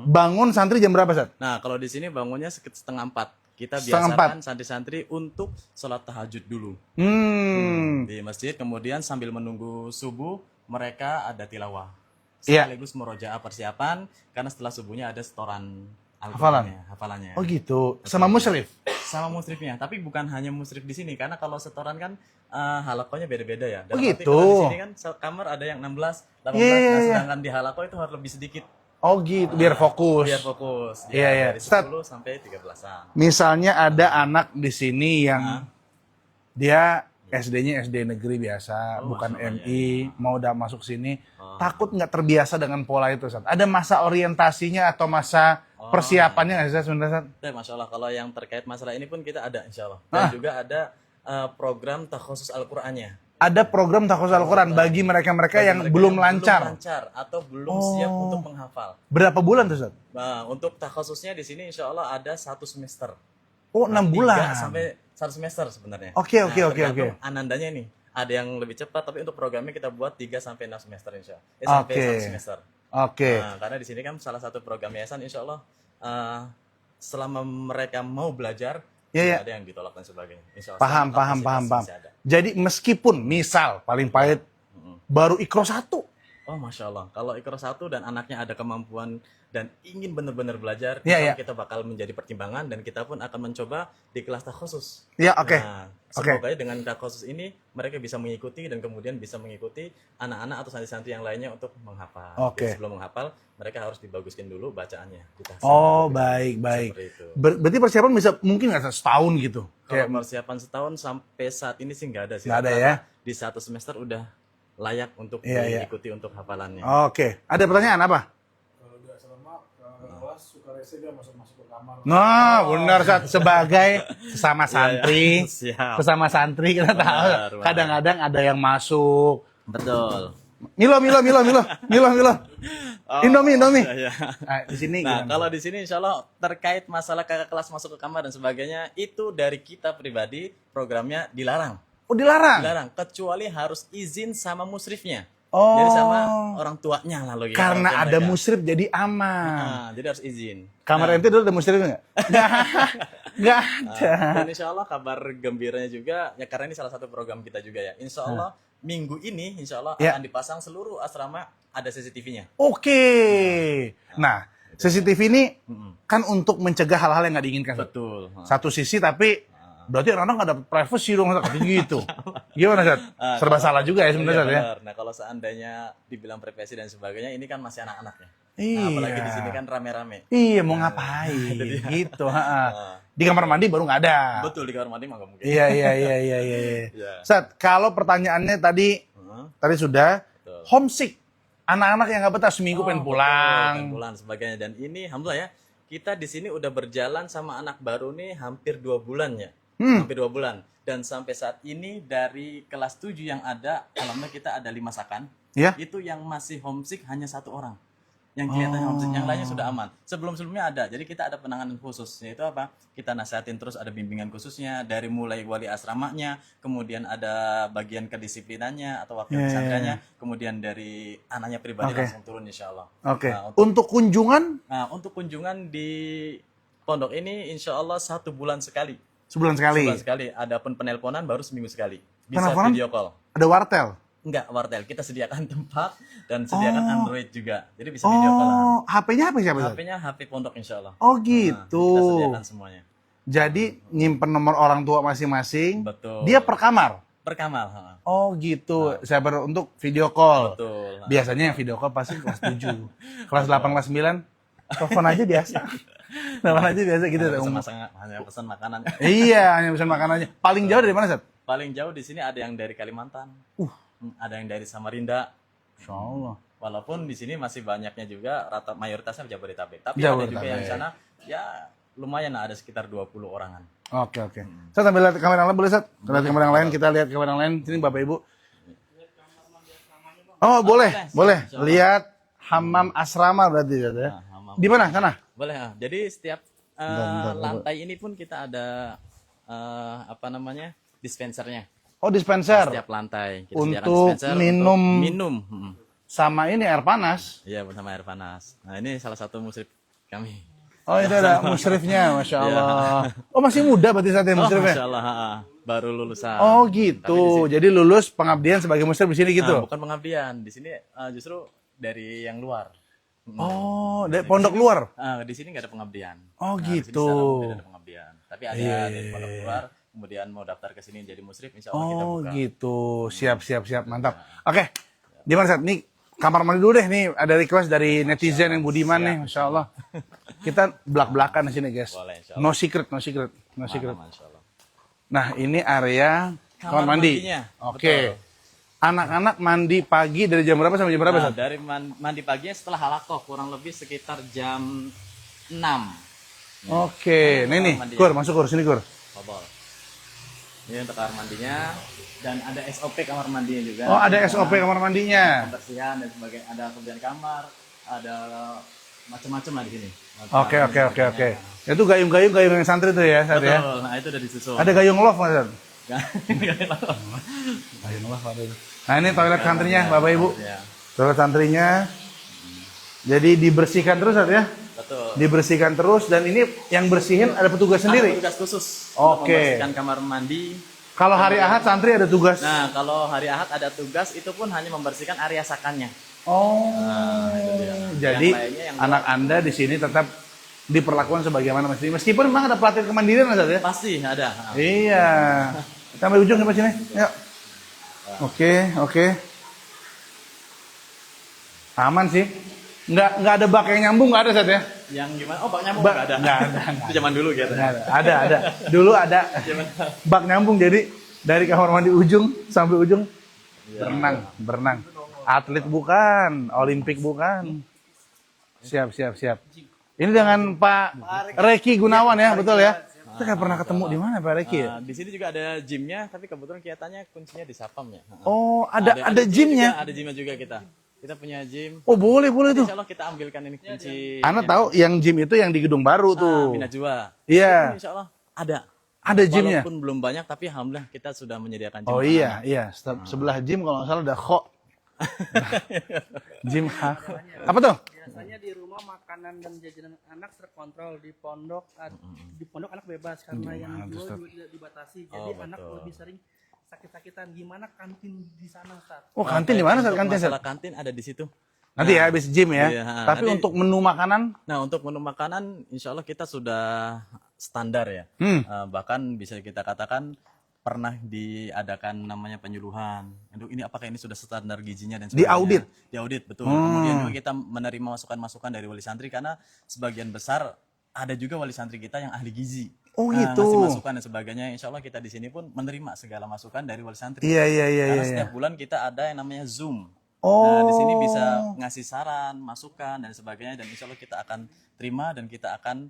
bangun santri jam berapa, Sat? Nah, kalau di sini bangunnya sekitar setengah 4. Kita Setengah biasakan santri-santri untuk sholat tahajud dulu di masjid. Kemudian sambil menunggu subuh, mereka ada tilawah. Iya. Sekaligus murojaah persiapan, karena setelah subuhnya ada setoran Hafalan? hafalannya. Oh gitu. Sama musyrif? Sama musrifnya, tapi bukan hanya musrif di sini, karena kalau setoran kan halakonya beda-beda ya. Oh, Dalam arti gitu. kalau di sini kan kamar ada yang 16, 18, Iya. nah sedangkan di halako itu harus lebih sedikit. Oh gitu, biar fokus. Biar fokus. Iya, iya. Dari Ustaz. 10 sampai 13-an. Misalnya ada anak di sini yang dia SD-nya SD negeri biasa, bukan MI, mau udah masuk sini, takut nggak terbiasa dengan pola itu, Sat. Ada masa orientasinya atau masa persiapannya nggak sih, Sat, sebenarnya, Sat? Masya Allah, kalau yang terkait masalah ini pun kita ada insya Allah. Dan juga ada program takhusus Al-Qur'annya. Ada program tahfiz Al-Quran bagi mereka-mereka yang Mereka belum yang lancar. belum lancar atau belum siap untuk menghafal. Berapa bulan tuh, Sat? Nah, untuk takhususnya di sini insya Allah ada 1 semester. Oh, 6 bulan. 3 sampai 1 semester sebenarnya. Oke. Tergantung anandanya nih. Ada yang lebih cepat, tapi untuk programnya kita buat 3 sampai 6 semester insya Allah. Sampai Oke. 1 semester. Oke. Nah, karena di sini kan salah satu program yayasan insya Allah selama mereka mau belajar Iya, tidak ada yang ditolak dan sebagainya. Insya Allah, Paham. kapasitas masih ada. Jadi meskipun misal paling pahit baru ikro 1. Oh, Masya Allah. Kalau Iqra 1 dan anaknya ada kemampuan dan ingin benar-benar belajar, Iya, iya. kita bakal menjadi pertimbangan dan kita pun akan mencoba di kelas takhusus. Ya, oke. Nah, Oke. semoga dengan takhusus ini mereka bisa mengikuti dan kemudian bisa mengikuti anak-anak atau santri-santri yang lainnya untuk menghafal. Oke. Jadi sebelum menghafal, mereka harus dibaguskan dulu bacaannya. Ditahsin Oh, dulu. baik. Seperti itu. Berarti persiapan bisa mungkin nggak setahun gitu? Kalau persiapan setahun sampai saat ini sih nggak ada sih. Nggak ada Karena ya? Di 1 semester udah layak untuk Iya, iya. diikuti untuk hafalannya. Oke. Ada pertanyaan apa? Kalau udah selama kelas suka rese dia masuk ke kamar. Nah, benar, Sat. Sebagai sesama santri, Siap. sesama santri kita tahu. Benar. Kadang-kadang ada yang masuk. Betul. Milo. Indomie. Iya. Nah, di sini Nah, gimana? kalau di sini insya Allah terkait masalah kakak kelas masuk ke kamar dan sebagainya, itu dari kita pribadi programnya dilarang. Oh, dilarang. Dilarang, kecuali harus izin sama musrifnya. Oh. Jadi sama orang tuanya lah logika. Karena orang tua ada mereka. musrif jadi aman. Jadi harus izin. Kamar ente dulu ada musrif nggak? Nggak ada. Dan insya Allah kabar gembiranya juga, ya karena ini salah satu program kita juga ya. Insya Allah minggu ini insya Allah Ya. akan dipasang seluruh asrama ada CCTV-nya. Oke. Nah, CCTV ini kan untuk mencegah hal-hal yang nggak diinginkan. Betul. Satu sisi tapi berarti anak-anak nggak dapat privacy dong, katanya gitu. Gimana, Sat? Serba salah juga ya sebenarnya, Sat, ya? Benar. Nah kalau seandainya dibilang privasi dan sebagainya, ini kan masih anak-anak ya. Iya. Nah, apalagi di sini kan rame-rame. Iya, mau ngapain? Gitu, Di kamar mandi baru nggak ada. Betul, di kamar mandi mah nggak mungkin. Iya. Iya. Sat, kalau pertanyaannya tadi sudah Betul. homesick. Anak-anak yang nggak betah seminggu pengen pulang. Pengen pulang sebagainya. Dan ini alhamdulillah ya, kita di sini udah berjalan sama anak baru nih hampir 2 bulan ya. Hampir 2 bulan. Dan sampai saat ini dari kelas 7 yang ada, alhamdulillah kita ada 5 sakan. Ya. Itu yang masih homesick hanya 1 orang. Yang kelihatannya homesick, yang lainnya sudah aman. Sebelum-sebelumnya ada. Jadi kita ada penanganan khusus. Yaitu apa? Kita nasihatin terus, ada bimbingan khususnya dari mulai wali asramanya, kemudian ada bagian kedisiplinannya atau wakil pesantrennya, kemudian dari anaknya pribadi langsung turun insya Allah. Oke. Nah, Untuk kunjungan untuk kunjungan di pondok ini insya Allah 1 bulan sekali. sebulan sekali. Sebulan sekali. Adapun penelponan baru seminggu sekali. Bisa Penelponan? video call. Ada wartel. Enggak, wartel. Kita sediakan tempat dan sediakan Android juga. Jadi bisa video call. Oh, HP-nya apa siapa? Sat? HP-nya HP pondok insya Allah. Oh, Nah, gitu. kita sediakan semuanya. Jadi nyimpen nomor orang tua masing-masing. Betul. Dia per kamar. Per kamar. Oh, gitu. Saya untuk video call. Betul. Biasanya yang video call pasti kelas 7. Kelas 8, kelas 9 telepon aja biasa. Telepon aja biasa gitu. Hanya pesan makanan. Iya, hanya pesan makanannya. Paling jauh dari mana, Sat? Paling jauh di sini ada yang dari Kalimantan. Ada yang dari Samarinda. Insya Allah. Walaupun di sini masih banyaknya juga rata mayoritasnya Jabodetabek. Tapi ada Jabodetabek. juga yang sana ya lumayan lah, ada sekitar 20 orangan. Oke. Saya sambil lihat kamera yang lain boleh, Sat? Kita lihat kamera yang lain, kita lihat kamera yang lain. Sini Bapak Ibu. Oh, boleh. Lihat hammam asrama berarti ya. Di mana? Sana? Boleh. Jadi setiap lantai ini pun kita ada dispensernya. Oh, dispenser. Setiap lantai kita sediakan Untuk dispenser minum. untuk minum. Sama ini air panas. Iya, bersama air panas. Nah, ini salah satu musrif kami. Oh, itu ada musrifnya, Masya Allah. Oh, masih muda berarti saat ini musrifnya? Masya Allah, baru lulusan. Oh, Tapi di gitu. sini- Jadi lulus pengabdian sebagai musrif di sini gitu? bukan pengabdian. Di sini justru dari yang luar. Oh, dari pondok luar? Di sini nggak ada pengabdian. Oh, Di sini gitu. secara umum tidak ada pengabdian. Tapi ada dari pondok luar, kemudian mau daftar ke sini jadi musrif, insya Allah kita Oh, buka. gitu. Siap. Mantap. Oke. Gimana, Sat? Nih, kamar mandi dulu deh. Nih, ada request dari netizen yang budiman nih. Masya Allah. Kita belak-belakan di sini, guys. Boleh, insya Allah. No secret. Masya Allah. Nah, ini area kamar mandi. mandinya. Oke. Anak-anak mandi pagi dari jam berapa sampai jam berapa, Nah, Sat? dari mandi paginya setelah halakoh kurang lebih sekitar jam 6. Oke. Nih, Mandi. Kur, masuk Kur. Sini, Kur. Bobol. Ini untuk kamar mandinya dan ada SOP kamar mandinya juga. Oh, ada SOP kamar mandinya. Pembersihan dan sebagainya. Ada kebersihan kamar, ada macam-macam lah di sini. Oke. Itu gayung yang santri tuh ya, Sat ya? Betul. Nah, itu udah disusun. Ada gayung love, Mas, Sat? Gayung love. Gayung love ada. Nah, ini toilet santrinya, Bapak Ibu. Ya, Toilet santrinya. Jadi dibersihkan terus, Sat ya? betul. Dibersihkan terus dan ini yang bersihin ada petugas Ada sendiri. tugas khusus Oke. untuk membersihkan kamar mandi. Kalau hari Ahad santri ada tugas. Nah, kalau hari Ahad ada tugas, itu pun hanya membersihkan area sakannya. Oh. itu dia. Jadi Yang lainnya yang anak Anda di sini tetap diperlakukan sebagaimana mestinya. Meskipun memang ada pelatihan kemandirian, Mas, Sat ya? Pasti ada. Iya. Sampai ujung sampai sini. Yuk. Oke. Aman sih. Nggak ada bak yang nyambung, nggak ada, Sat ya? Yang gimana? Oh, bak nyambung Bak- nggak ada. nggak ada. Itu zaman dulu gitu. Nggak ada. Dulu ada bak nyambung, jadi dari kamar mandi ujung sampai ujung berenang. Atlet bukan, Olimpik bukan. Siap. Ini dengan Pak Reki Gunawan ya, betul ya? Kita nggak pernah ketemu di mana Pak Reki ya? Di sini juga ada gymnya, tapi kebetulan kelihatannya kuncinya di sapamnya. Oh, ada gymnya. Ada gymnya juga kita. Kita punya gym. Oh, boleh tuh. Insya Allah kita ambilkan ini kunci. Anda tahu yang gym itu yang di gedung baru tuh. Bina Jua. Iya. Insya Allah ada. Ada gymnya? Walaupun belum banyak, tapi alhamdulillah kita sudah menyediakan gym. Oh iya, iya. Sebelah gym kalau nggak salah ada kho. Gym ha. Apa tuh? Biasanya di rumah makanan dan jajanan anak terkontrol, di pondok anak bebas karena yang jual juga tidak dibatasi. Jadi anak lebih sering sakit-sakitan. Gimana kantin di sana, Ustaz? Oh, kantin di mana Sat? Untuk Kantin Sat? masalah kantin ada di situ. Nanti ya habis gym ya. Iya, Tapi nanti- untuk menu makanan Nah, untuk menu makanan, insya Allah kita sudah standar ya. Bahkan bisa kita katakan pernah diadakan namanya penyuluhan. Aduh, ini apakah ini sudah standar gizinya dan sebagainya. Diaudit? Diaudit, betul. Kemudian juga kita menerima masukan-masukan dari wali santri karena sebagian besar ada juga wali santri kita yang ahli gizi. Oh, Nah, gitu. ngasih masukan dan sebagainya. Insya Allah kita di sini pun menerima segala masukan dari wali santri. Iya, iya, iya, Karena iya. setiap bulan kita ada yang namanya Zoom. Oh. Nah, di sini bisa ngasih saran, masukan dan sebagainya, dan insya Allah kita akan terima dan kita akan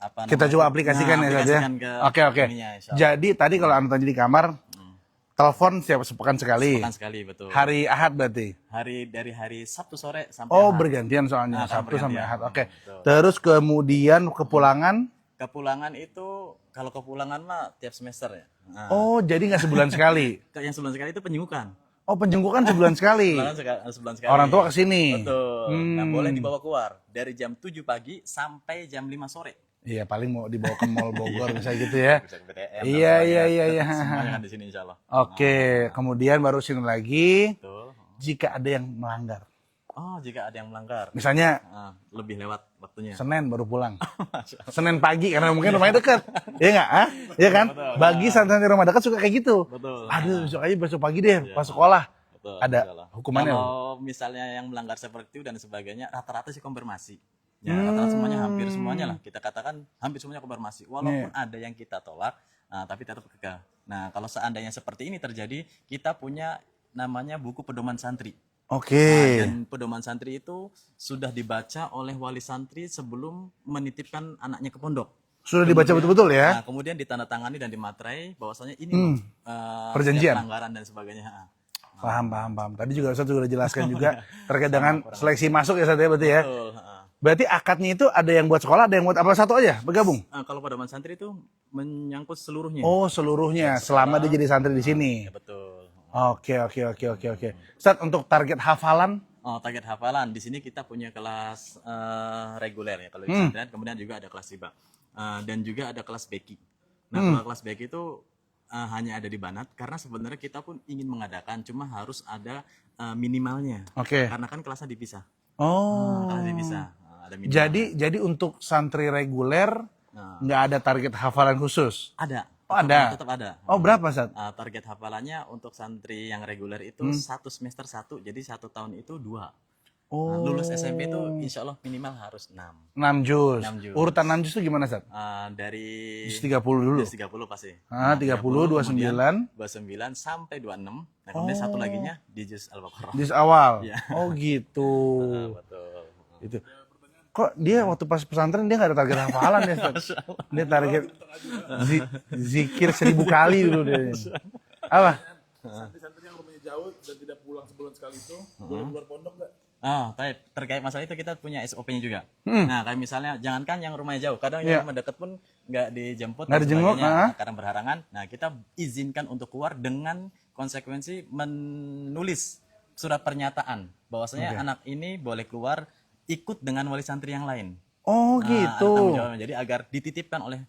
Kita coba aplikasikan ya Sat ya. aplikasikan ke Oke, oke. ininya, insya Allah. Jadi tadi kalau Anda tadi di kamar, telepon setiap sepekan sekali. Sepekan sekali, betul. Hari Ahad berarti. Dari hari Sabtu sore sampai Oh, Ahad. bergantian soalnya Nah, kan Sabtu sampai bergantian. Ahad. Oke. Betul. Terus kemudian kepulangan. Kepulangan itu, kalau kepulangan mah tiap semester ya. Nah, Oh, jadi nggak sebulan sekali. yang sebulan sekali itu penjengkukan. Oh, penjengkukan sebulan sekali. Sebulan sekali. Orang tua ke sini. Betul. Nah, boleh dibawa keluar dari jam 7 pagi sampai jam 5 sore. Iya, paling mau dibawa ke Mall Bogor bisa gitu ya. Bisa ke BTM, Iya, dan iya, sebagainya. iya, iya. Semuanya kan di sini insya Allah. Oke, kemudian baru sini lagi. Betul. Jika ada yang melanggar. Oh, jika ada yang melanggar, Misalnya lebih lewat waktunya. Senin baru pulang. Senin pagi karena mungkin rumahnya dekat. Iya nggak? Ah? Iya kan? Bagi santri rumah dekat suka kayak gitu. Betul. Aduh, besok aja besok pagi deh pas sekolah. Betul, Ada insya Allah. hukumannya. Kalau misalnya yang melanggar seperti itu dan sebagainya, rata-rata sih konfirmasi. Ya, rata-rata semuanya, hampir semuanya lah. Kita katakan hampir semuanya konfirmasi. Walaupun ada yang kita tolak, tapi tetap kekeh. Nah, kalau seandainya seperti ini terjadi, kita punya namanya buku pedoman santri. Oke. Dan pedoman santri itu sudah dibaca oleh wali santri sebelum menitipkan anaknya ke pondok. Sudah dibaca betul-betul ya? Nah, kemudian ditandatangani dan dimaterai bahwasanya ini Perjanjian. pelanggaran dan sebagainya. Paham, paham, paham. Tadi juga Ustaz juga udah jelaskan juga terkait dengan seleksi masuk ya Ustaz ya berarti ya. Betul. Berarti akadnya itu ada yang buat sekolah, ada yang buat apa satu aja bergabung? Kalau pedoman santri itu menyangkut seluruhnya. Oh, seluruhnya selama dia jadi santri di sini. Ya, betul. Oke, oke, oke, oke, oke. Ustaz, untuk target hafalan Target hafalan di sini kita punya kelas reguler ya kalau di pesantren, kemudian juga ada kelas riba. Dan juga ada kelas beki. Nah, kalau kelas beki itu hanya ada di Banat karena sebenarnya kita pun ingin mengadakan, cuma harus ada minimalnya. Oke. Karena kan kelasnya dipisah. Oh. Kelasnya dipisah. Ada minimal. Jadi untuk santri reguler nggak ada target hafalan khusus. Ada. Oh, ada. Tetap ada. Oh, berapa Sat? Target hafalannya untuk santri yang reguler itu satu semester 1, jadi 1 tahun itu 2. Oh. Lulus SMP itu insya Allah minimal harus 6. 6 juz. 6 juz. Urutan 6 juz itu gimana Sat? Dari Juz 30 dulu. juz 30 pasti. 30, 29. kemudian 29 sampai 26. Nah, kemudian satu laginya di juz Al-Baqarah. Juz awal. Iya. Oh gitu. Betul. Itu. Kok dia waktu pas pesantren dia nggak ada target hafalan ya Sat? Dia target zikir 1000 kali dulu dia. Apa? Santri-santri yang rumahnya jauh dan tidak pulang sebulan sekali itu boleh keluar pondok nggak? Terkait masalah itu kita punya SOP-nya juga. Nah, kayak misalnya jangankan yang rumahnya jauh, kadang yang rumah dekat pun nggak dijemput Nggak dan dijenguk, sebagainya, kadang berharangan. Nah, kita izinkan untuk keluar dengan konsekuensi menulis surat pernyataan bahwasanya anak ini boleh keluar ikut dengan wali santri yang lain. Oh Nah, ada gitu. tanggung jawabnya. Jadi agar dititipkan oleh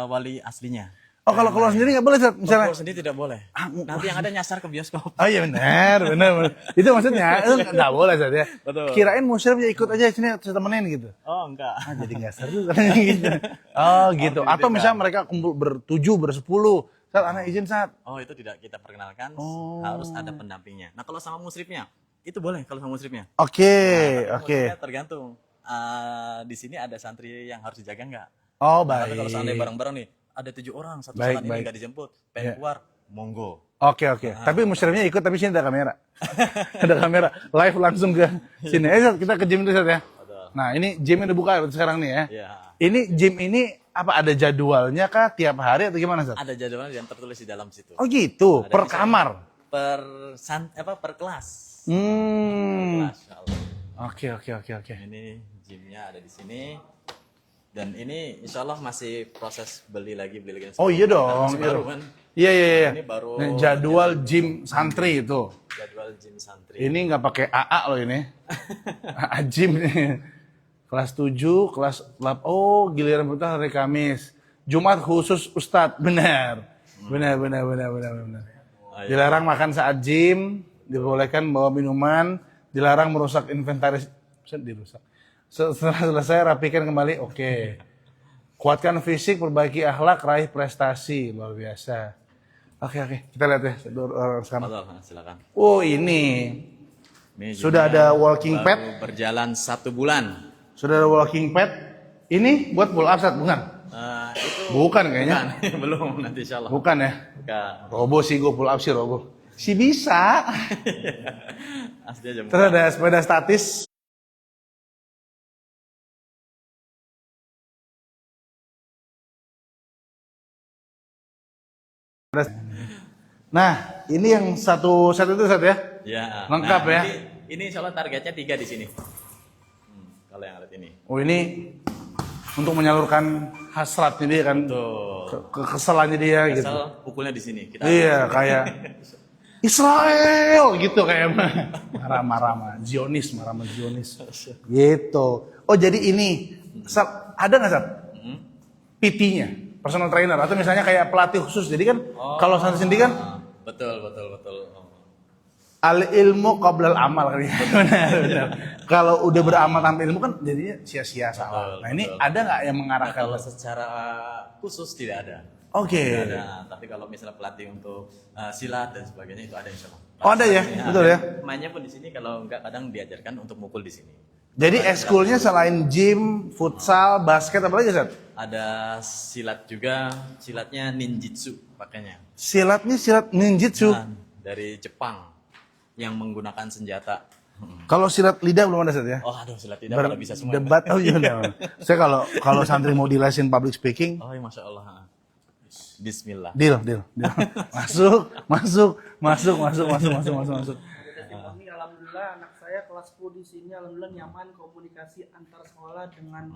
wali aslinya. Oh kalau keluar sendiri nggak boleh Sat? Misalnya. Kalau sendiri tidak boleh. Nanti yang ada nyasar ke bioskop. Oh iya benar, benar. Itu maksudnya nggak boleh Sat ya. Betul. Kirain musyrif ya ikut aja sini saya temenin gitu. Oh, enggak. Jadi nggak seru katanya gitu. Oh gitu. Atau misalnya mereka kumpul bertujuh, bersepuluh. Saat anak izin saat. Oh, itu tidak kita perkenalkan, harus ada pendampingnya. Nah, kalau sama musrifnya, itu boleh kalau sama musrifnya. Oke, Tapi oke. musrifnya tergantung. Di sini ada santri yang harus dijaga nggak? Oh Nah, tapi baik. kalau seandainya bareng-bareng nih, ada 7 orang, satu Baik, salat ini baik. nggak dijemput, pengen keluar, monggo. Oke, oke. Tapi musyrifnya ikut, tapi sini ada kamera. Ada kamera. Live langsung ke sini. Sat, kita ke gym dulu Sat ya. Nah ini gym udah buka sekarang nih ya. Iya. Ini gym ini apa ada jadwalnya kah tiap hari atau gimana Sat? Ada jadwalnya yang tertulis di dalam situ. Oh gitu, Ada per misalnya kamar. Per kelas. Hmm. Kelas, insya Allah. Oke, oke, oke, oke. Ini gymnya ada di sini. Dan ini insya Allah masih proses beli lagi. Oh iya dong. Masih baru kan? Iya iya iya. Ini baru Nah, jadwal gym santri itu. jadwal gym santri. Ini nggak pakai AA loh ini. AA gym nih. Kelas 7, kelas 8. Oh, giliran putar hari Kamis. Jumat khusus Ustadz. Benar. Benar. Dilarang makan saat gym, dibolehkan bawa minuman, dilarang merusak inventaris. Dirusak. Setelah selesai rapikan kembali. Oke. Kuatkan fisik, perbaiki akhlak, raih prestasi. Luar biasa. Oke. Kita lihat ya sekarang. Betul, silakan. Oh, ini. Ini Sudah juga ada walking baru pad. berjalan 1 bulan. Sudah ada walking pad. Ini buat pull up set, bukan? Itu Bukan kayaknya. bukan. Belum nanti insya Allah. Bukan ya? Bukan. Robo sih gue pull up sih Robo. Si bisa. Asli aja. Terus ada sepeda statis. Nah, ini yang satu set itu set ya? Ya. Lengkap ya? Ini insya Allah targetnya 3 di sini. Kalau yang alat ini. Oh ini untuk menyalurkan hasratnya dia kan, Tuh. kekesalannya dia gitu. Asal pukulnya di sini. Kita Iya kayak Israel gitu kayak marah-marah Zionis gitu. Oh jadi ini ada nggak Sat? PT-nya, personal trainer atau misalnya kayak pelatih khusus. Jadi kan kalau santri sendiri kan Betul. al ilmu qoblal amal kan ya. Benar. Kalau udah beramal tanpa ilmu kan jadinya sia-sia salah. Nah ini ada nggak yang mengarahkan? Kalau secara khusus tidak ada. Oke. Tidak ada. Tapi kalau misalnya pelatih untuk silat dan sebagainya itu ada insya Allah. Oh ada ya, betul ya. Mainnya pun di sini kalau enggak kadang diajarkan untuk mukul di sini. Jadi ekskulnya selain gym, futsal, basket apa lagi Sat? Ada silat juga, silatnya ninjitsu pakainya. Silatnya silat ninjitsu. Nah, dari Jepang yang menggunakan senjata. Kalau silat lidah belum ada Sat ya? Oh aduh silat tidak kalau bisa semua. Debat oh iya benar. Saya kalau santri mau dilesin public speaking, Oh ya masya Allah. Bismillah. deal. Masuk. Ini alhamdulillah anak saya kelas 10 di sini alhamdulillah nyaman komunikasi antar sekolah dengan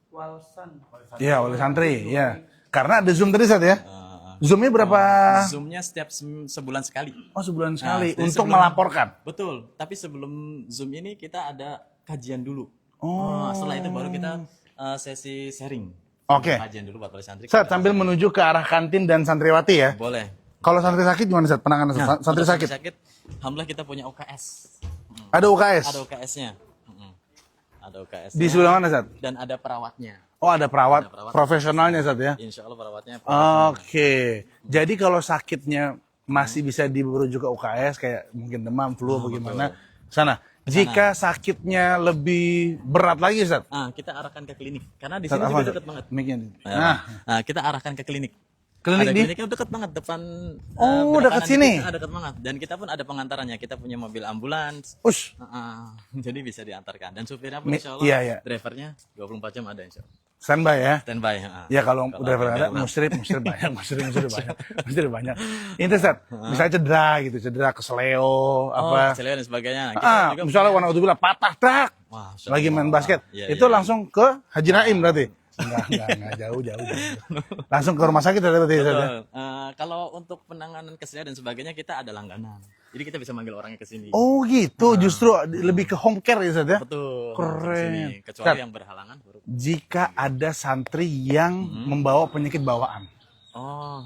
Walsan. Iya, oleh santri, ya. Karena ada Zoom tadi Sat ya? Zoomnya berapa? Zoomnya setiap sebulan sekali. Oh, sebulan Nah, sekali jadi untuk sebelum- melaporkan. Betul. Tapi sebelum Zoom ini kita ada kajian dulu. Oh. Setelah itu baru kita sesi sharing. Oke. Kajian dulu buat para santri. Sat, sambil menuju ke arah kantin dan santriwati ya. Boleh. Kalau santri sakit gimana Sat? Penanganan santri untuk sakit? alhamdulillah kita punya UKS. Ada UKS? Ada UKS-nya. Ada UKS. Di sebelah mana Sat? Dan ada perawatnya. Oh ada perawat, Ada perawat. profesionalnya Sat ya? Insya Allah perawatnya. Oke, jadi kalau sakitnya masih bisa dirujuk ke UKS kayak mungkin demam, flu, bagaimana sana. Jika sakitnya lebih berat lagi, Ustaz. Kita arahkan ke klinik. Karena di Ustaz, sini apa, juga Ustaz? dekat banget. Mic-nya. Nah, kita arahkan ke klinik. Klinik Ada di? kliniknya dekat banget depan. Oh, belok dekat kanan sini? dikit, dekat banget. Dan kita pun ada pengantarannya. Kita punya mobil ambulans. Ush, Jadi bisa diantarkan. Dan supirnya pun Mi- insya Allah, iya, iya. drivernya 24 jam ada insya Allah. standby ya. Standby. Ya kalau udah ada ada musyrif banyak. Ini Ustaz, misalnya cedera kesleo apa. keselio dan sebagainya. Nah, kita juga Misalnya warna patah tak. Wah, Masya Lagi main Allah. basket. Iya, Itu iya. langsung ke Haji Naim berarti. Enggak jauh. Langsung ke rumah sakit berarti Ustaz, ya? Betul. Kalau untuk penanganan keselio dan sebagainya kita ada langganan. Jadi kita bisa manggil orangnya ke sini. Oh gitu, justru lebih ke home care ya Ustaz ya? Betul. Keren. Ke sini. Kecuali Ustaz, yang berhalangan baru. jika ada santri yang membawa penyakit bawaan, Oh,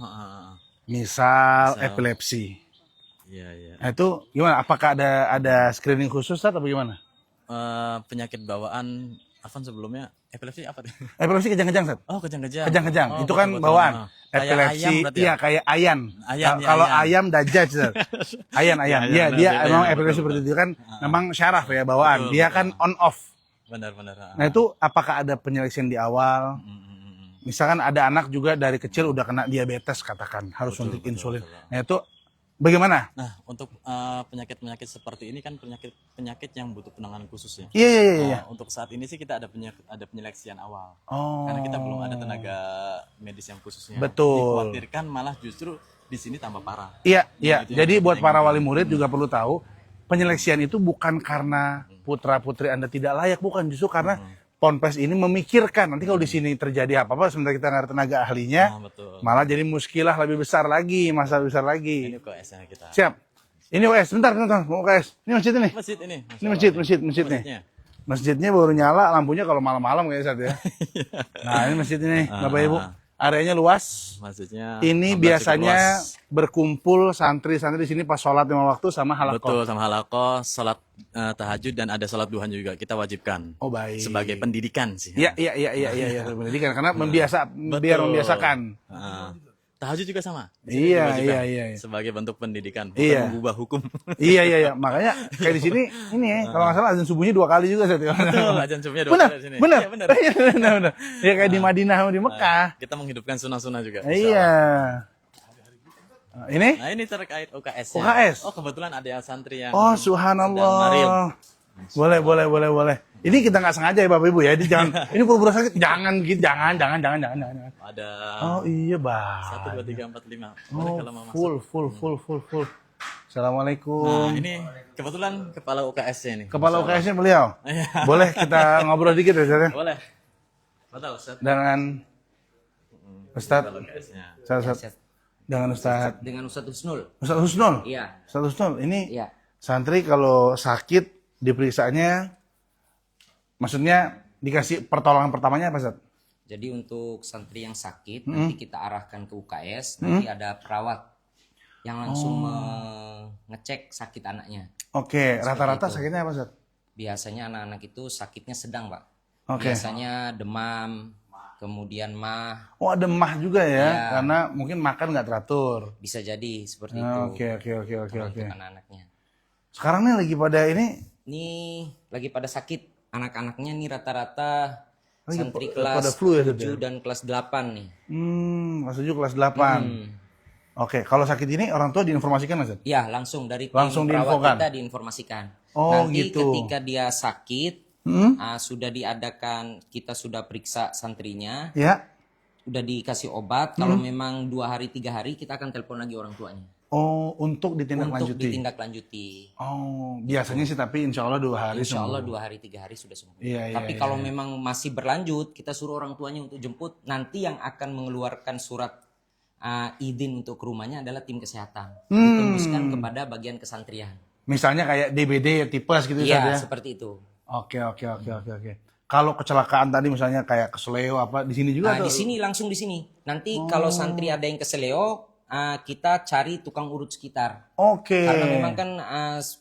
misal Misal. epilepsi, iya. nah, itu gimana? Apakah ada screening khusus atau bagaimana? Penyakit bawaan Afan sebelumnya epilepsi apa? Epilepsi kejang-kejang, Ustaz. Oh, kejang-kejang. Kejang-kejang, Oh, itu kan betul-betul. bawaan. Kayak Epilepsi, ayam berarti ya? iya kayak ayan. Ayan, iya, Kalau ayan. ayam dajjal, Ustaz. Ayan. Iya, Iya, benar, dia beda emang ya, epilepsi betul, seperti itu kan memang syaraf ya bawaan. Betul, Dia betul. kan on off. Benar. Nah, itu apakah ada penyeleksian di awal? Misalkan ada anak juga dari kecil udah kena diabetes katakan, harus suntik insulin. Nah, itu bagaimana? Nah, untuk penyakit-penyakit seperti ini kan penyakit yang butuh penanganan khusus ya. Iya. Untuk saat ini sih kita ada penyeleksian awal. Oh. Karena kita belum ada tenaga medis yang khususnya. Betul. Dikhawatirkan malah justru di sini tambah parah. Iya. Itu yang Jadi buat penting. para wali murid juga perlu tahu, penyeleksian itu bukan karena putra-putri Anda tidak layak, bukan, justru karena Ponpes ini memikirkan nanti kalau di sini terjadi apa-apa sementara kita nggak ada tenaga ahlinya, Betul. malah jadi muskilah lebih besar lagi, masalah besar lagi. Ini UKS-nya kita. Siap. Ini UKS, bentar, mau UKS. Ini masjid ini. Masjid ini. Ini masjid nih. Masjidnya. Masjidnya baru nyala lampunya kalau malam-malam kayaknya Sat ya. Nah, ini masjid ini, Bapak Ibu. Areanya luas. Masjidnya. Ini 16 biasanya cukup luas. berkumpul santri-santri di sini pas sholat 5 waktu sama halakoh. Betul, sama halakoh, salat tahajud dan ada salat duhan juga kita wajibkan. Oh, baik. Sebagai pendidikan sih. Iya, pendidikan karena biar Betul. membiasakan. Tahajud juga sama. Iya, Diwajibkan. iya. Sebagai bentuk pendidikan, bukan Iya. mengubah hukum. Iya. Makanya kayak di sini ini ya, kalau nggak salah azan subuhnya 2 kali juga Sat. Betul, azan subuhnya 2 Benar, kali di sini. benar. Iya, benar. Benar. Ya kayak di Madinah sama di Mekah. Kita menghidupkan sunnah-sunnah juga. Iya. Ini? Nah, ini terkait UKS. -nya. UKS? Oh, kebetulan ada yang santri yang Oh, sedang maril. subhanallah. Boleh. Ini kita nggak sengaja ya Bapak Ibu ya. Jadi jangan ini pura-pura sakit. Jangan gitu, jangan. Ada Oh iya, Bah. 1 2 3 4 5. Boleh Oh, kalau mau masuk. full. Assalamualaikum. Nah, ini kebetulan kepala UKS-nya ini. Kepala UKS-nya beliau. Iya. Boleh kita ngobrol dikit ya, Ustaz ya? Boleh. Betul, Ustaz. Dengan Ustaz. Kepala UKS-nya. Ustaz. Dengan Ustaz. Dengan Ustadz Husnul. Ustaz Husnul. Iya. Ustaz Husnul, ini Iya. santri kalau sakit diperiksanya, maksudnya dikasih pertolongan pertamanya apa, Ustaz? Jadi untuk santri yang sakit nanti kita arahkan ke UKS, nanti ada perawat yang langsung mengecek sakit anaknya. Oke, rata-rata itu. sakitnya apa, Ustaz? Biasanya anak-anak itu sakitnya sedang, Pak. Oke. Biasanya demam, kemudian mah, Oh, ada mah juga ya, Iya. karena mungkin makan nggak teratur. bisa jadi seperti itu. Oke. Untuk anak-anaknya. Sekarang nih lagi pada ini Ini lagi pada sakit anak-anaknya nih rata-rata Lagi santri pada kelas flu ya, 7 Dad, ya? dan kelas 8 nih. kelas 7, kelas 8. Oke, kalau sakit ini orang tua diinformasikan Mas? Zat? Ya, langsung dari tim Langsung perawat diinfokan? kita diinformasikan. Oh, Nanti gitu. ketika dia sakit, sudah diadakan, kita sudah periksa santrinya, Ya. udah dikasih obat. Kalau memang 2 hari 3 hari, kita akan telepon lagi orang tuanya Oh, untuk untuk ditindaklanjuti. ditindaklanjuti. Oh, biasanya sih tapi insya Allah 2 hari Insya Allah sembuh. 2 hari 3 hari sudah sembuh. Iya, Tapi kalau memang masih berlanjut, kita suruh orang tuanya untuk jemput. Nanti yang akan mengeluarkan surat izin untuk ke rumahnya adalah tim kesehatan. Ditembuskan kepada bagian kesantrian. Misalnya kayak DBD, tipes gitu Iya, Ustaz ya. seperti itu. Oke. Kalau kecelakaan tadi misalnya kayak kesleo apa di sini juga Nah, atau? di sini langsung di sini. Nanti kalau santri ada yang keseleo, kita cari tukang urut sekitar. Oke. Karena memang kan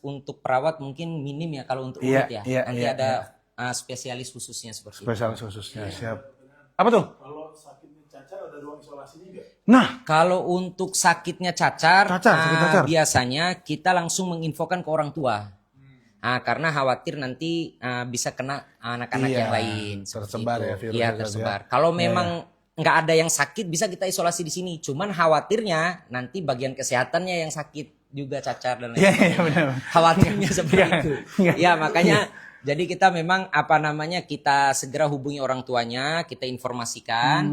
untuk perawat mungkin minim ya kalau untuk urut ya. Iya, Nanti iya, ada spesialis khususnya seperti itu. Spesialis khususnya, siap. Apa tuh? Kalau sakitnya cacar ada ruang isolasi juga. Nah, Kalau untuk sakitnya cacar, sakit cacar. biasanya kita langsung menginfokan ke orang tua. Karena khawatir nanti bisa kena anak-anak Iya, yang lain. seperti tersebar itu. ya virusnya, Iya, Ustaz, ya. tersebar. Kalau memang nggak ada yang sakit, bisa kita isolasi di sini. Cuman khawatirnya nanti bagian kesehatannya yang sakit juga cacar dan lain Iya, sebagainya. benar. Khawatirnya seperti itu. Iya. Ya, makanya jadi kita memang kita segera hubungi orang tuanya, kita informasikan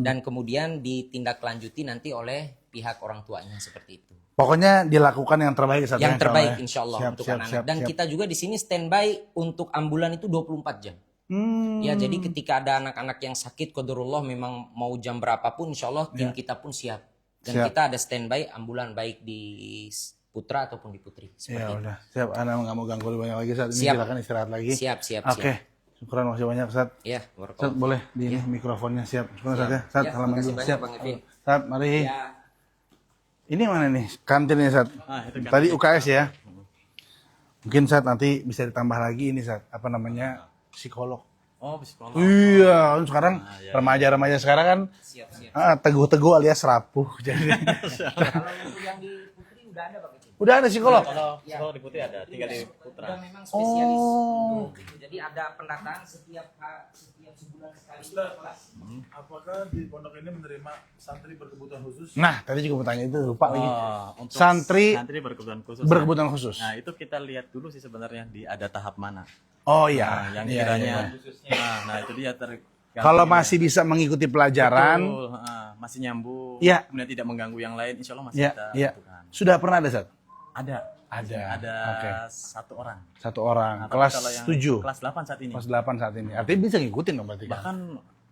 dan kemudian ditindaklanjuti nanti oleh pihak orang tuanya seperti itu. pokoknya dilakukan yang terbaik Ustaz, Yang insya terbaik Allah ya. insya Allah Siap, untuk siap, anak-anak. siap, Dan siap. kita juga di sini standby untuk ambulan itu 24 jam. Ya, jadi ketika ada anak-anak yang sakit, qadarullah memang mau jam berapapun, insya Allah tim kita pun siap. Dan Siap. kita ada standby ambulan baik di Putra ataupun di Putri. Ya Seperti itu. udah, siap. Ana nggak mau ganggu lebih banyak lagi saat ini. Siap. Silakan istirahat lagi. Siap, siap, Oke. Syukuran masih banyak Ustaz. Ya, Ustaz barakallah. boleh di ini mikrofonnya siap. Syukuran Ustaz ya. Ustaz, Ya, halaman makasih dulu. banyak, Siap. Bang Evi. Ustaz, mari. Ya. Ini mana nih? Kantinnya Ustaz. Itu kan. Tadi UKS ya. Mungkin Ustaz nanti bisa ditambah lagi ini Ustaz. Apa namanya? Psikolog. Oh, psikolog. Iya, kan sekarang remaja-remaja sekarang kan Siap, siap. teguh-teguh alias rapuh. Jadi Kalau untuk yang di Putri udah ada Bang Evi. udah ada psikolog. Kalau psikolog di Putih ada, tinggal di Putra. Udah memang spesialis untuk itu. Jadi ada pendataan setiap sebulan sekali di kelas. Apakah di pondok ini menerima santri berkebutuhan khusus? Nah, tadi juga mau tanya itu lupa lagi. Untuk Santri berkebutuhan khusus. Berkebutuhan khusus. Nah, itu kita lihat dulu sih sebenarnya di ada tahap mana. Oh Nah, iya. yang Iya, kiranya iya. nah itu dia Kalau masih bisa mengikuti pelajaran, Betul, masih nyambung, Iya. kemudian tidak mengganggu yang lain, insya Allah masih ya, kita ya. lakukan. Sudah pernah ada Ustaz? Ada. Ada Oke. 1 orang. 1 orang. Nah, tapi Kelas kalau yang 7. Kelas 8 saat ini. Kelas 8 saat ini. Artinya bisa ngikutin dong berarti kan? Bahkan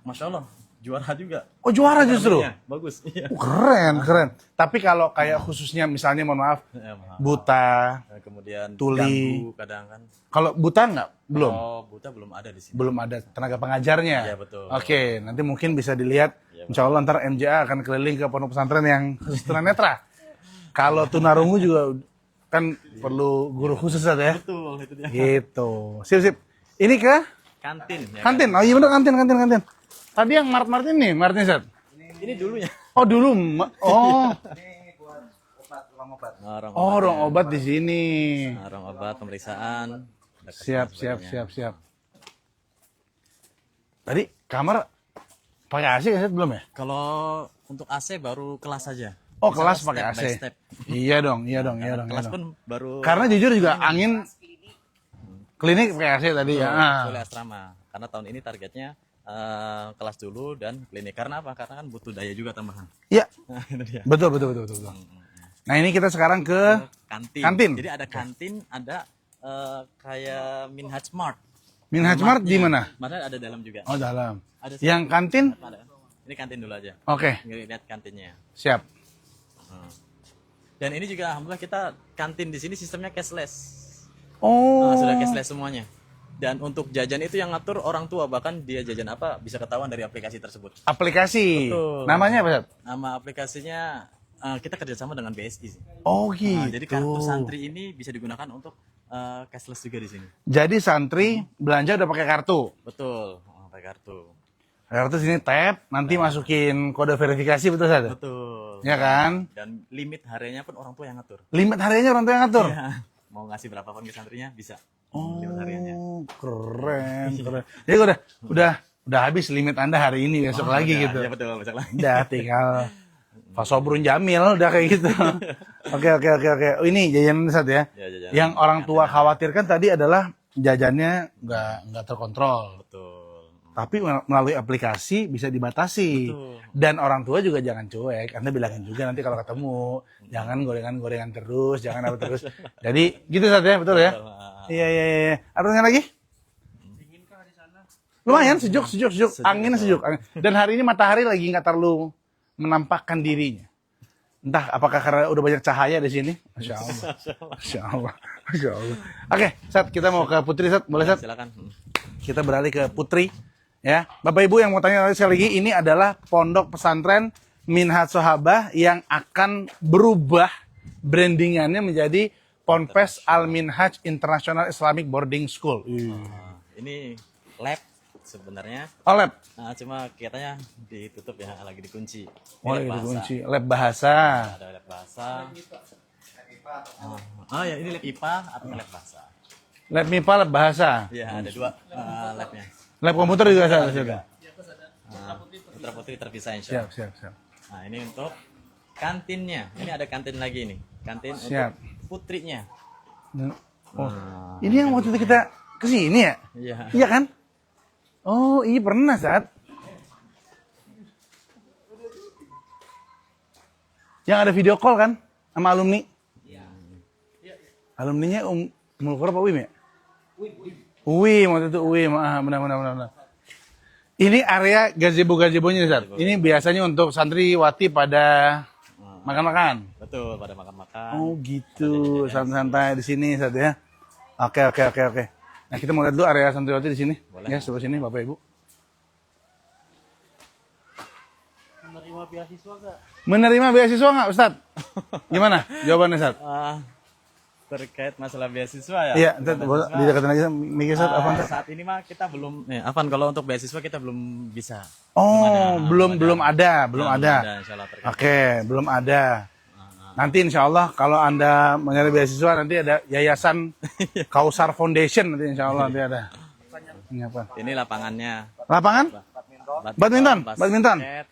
Masya Allah juara juga. Oh juara justru? Iya, bagus. Iya. Keren, keren. Tapi kalau kayak khususnya misalnya mohon maaf, Ya, maaf. buta, Kemudian tuli. ganggu kadang kan. kalau buta nggak? Belum? Oh, buta belum ada di sini. Belum ada tenaga pengajarnya? Iya, betul. Oke, nanti mungkin bisa dilihat. Iya, Insya Allah ntar MJA akan keliling ke pondok pesantren yang khusus tunanetra. Kalau tunarungu juga kan perlu guru khusus ya? Betul, itu dia. Gitu. Sip, sip. Ini ke? Kantin. Ya Kantin. Oh iya bener kantin. Tadi yang Mart ini, Martin Set. Ini dulunya. Oh dulu, oh. Orang Oh, ruang obat di sini. orang obat pemeriksaan. Ada Siap. Tadi kamar pakai AC kan Set, belum ya? Kalau untuk AC baru kelas saja. Oh, Bisa kelas step pakai AC. by step. Iya dong. Kelas pun baru Karena jujur juga angin klinik pakai AC tadi ya. oleh asrama. Karena tahun ini targetnya kelas dulu dan klinik. Karena apa? Karena kan butuh daya juga tambahan. Iya. Nah, itu dia. Betul. Nah, ini kita sekarang ke Kantin. Kantin. Jadi ada kantin, ada kayak Minhaj Mart. Minhaj Mart di mana? Mana ada dalam juga. Oh, dalam. Ada Yang kantin? Ada. Ini kantin dulu aja. Oke, Lihat kantinnya. siap. Dan ini juga alhamdulillah kita kantin di sini sistemnya cashless. Oh. Nah, sudah cashless semuanya. Dan untuk jajan itu yang ngatur orang tua, bahkan dia jajan apa bisa ketahuan dari aplikasi tersebut. Aplikasi. Betul. Namanya apa, Set? Nama aplikasinya kita kerjasama dengan BSI sih. Oh, gitu. Nah, jadi kartu santri ini bisa digunakan untuk cashless juga di sini. Jadi santri belanja udah pakai kartu. Betul, pakai kartu. Kartu sini tap, nanti masukin kode verifikasi betul saja. Betul. Ya kan? Dan limit harinya pun orang tua yang ngatur. Limit harinya orang tua yang ngatur. Ya, mau ngasih berapa pun ke santrinya bisa. Limit hariannya. Oh, keren. Jadi udah habis limit Anda hari ini, besok lagi Ya, gitu. ya betul, besok lagi. Udah tinggal Fasobrun Jamil udah kayak gitu. Oke. Oh, ini jajanan satu ya. Ya, jajanan. Yang orang tua khawatirkan tadi adalah jajannya nggak terkontrol. Betul. Tapi melalui aplikasi bisa dibatasi. Betul. Dan orang tua juga jangan cuek. Anda bilangin juga nanti kalau ketemu, jangan gorengan-gorengan terus, jangan apa terus. Jadi gitu saja ya, betul ya? Iya. Ada pertanyaan lagi? Dinginkah di sana? Lumayan sejuk. Anginnya sejuk. Dan hari ini matahari lagi nggak terlalu menampakkan dirinya. Entah apakah karena udah banyak cahaya di sini. Masya Allah. Oke, Sat, kita mau ke Putri, Sat. Boleh, Sat? Silakan. Kita beralih ke Putri. Ya, Bapak Ibu yang mau tanya sekali lagi, ini adalah pondok pesantren Minhaj Sohabah yang akan berubah brandingannya menjadi Ponpes Al Minhaj International Islamic Boarding School. Ini lab sebenarnya. Oh, lab. Nah, cuma katanya ditutup ya, lagi dikunci. Ini Oh, lab itu bahasa. kunci. Lab bahasa. Ada lab bahasa. Oh ya, ini lab IPA atau lab bahasa? Lab MIPA, lab bahasa. Iya, ada 2 labnya. Lab komputer juga ada di situ. Putra putri terpisah insya Allah. Siap. Nah, ini untuk kantinnya. Ini ada kantin lagi nih. Kantin Siap. untuk putrinya. Oh, ini yang waktu itu kita kesini ya? Iya. Iya kan? Oh, iya pernah saat. Yang ada video call kan sama alumni? Iya. Alumninya Mulkor apa Wim ya? Wim, waktu itu Wim. Benar. Ini area gazebo-gazebonya Sat. Ini biasanya untuk santriwati pada makan-makan. Betul, pada makan-makan. Oh gitu, santai-santai di sini Sat ya. Oke. Nah kita mau lihat dulu area santriwati di sini. Boleh. Ya, sebelah sini Bapak Ibu. Menerima beasiswa gak? Menerima beasiswa nggak Ustaz? Gimana jawabannya Ustaz? Terkait masalah beasiswa ya. Iya, Ustaz, boleh didekatin lagi mikir Ustaz apa Ustaz? Saat ini mah kita belum Afan, kalau untuk beasiswa kita belum bisa. Oh, belum ada. Insyaallah terkait. Oke, belum ada. Nanti insya Allah kalau Anda mencari beasiswa nanti ada Yayasan Kausar Foundation nanti insya Allah nanti ada. Ini apa? Ini lapangannya. Lapangan? Badminton. basket.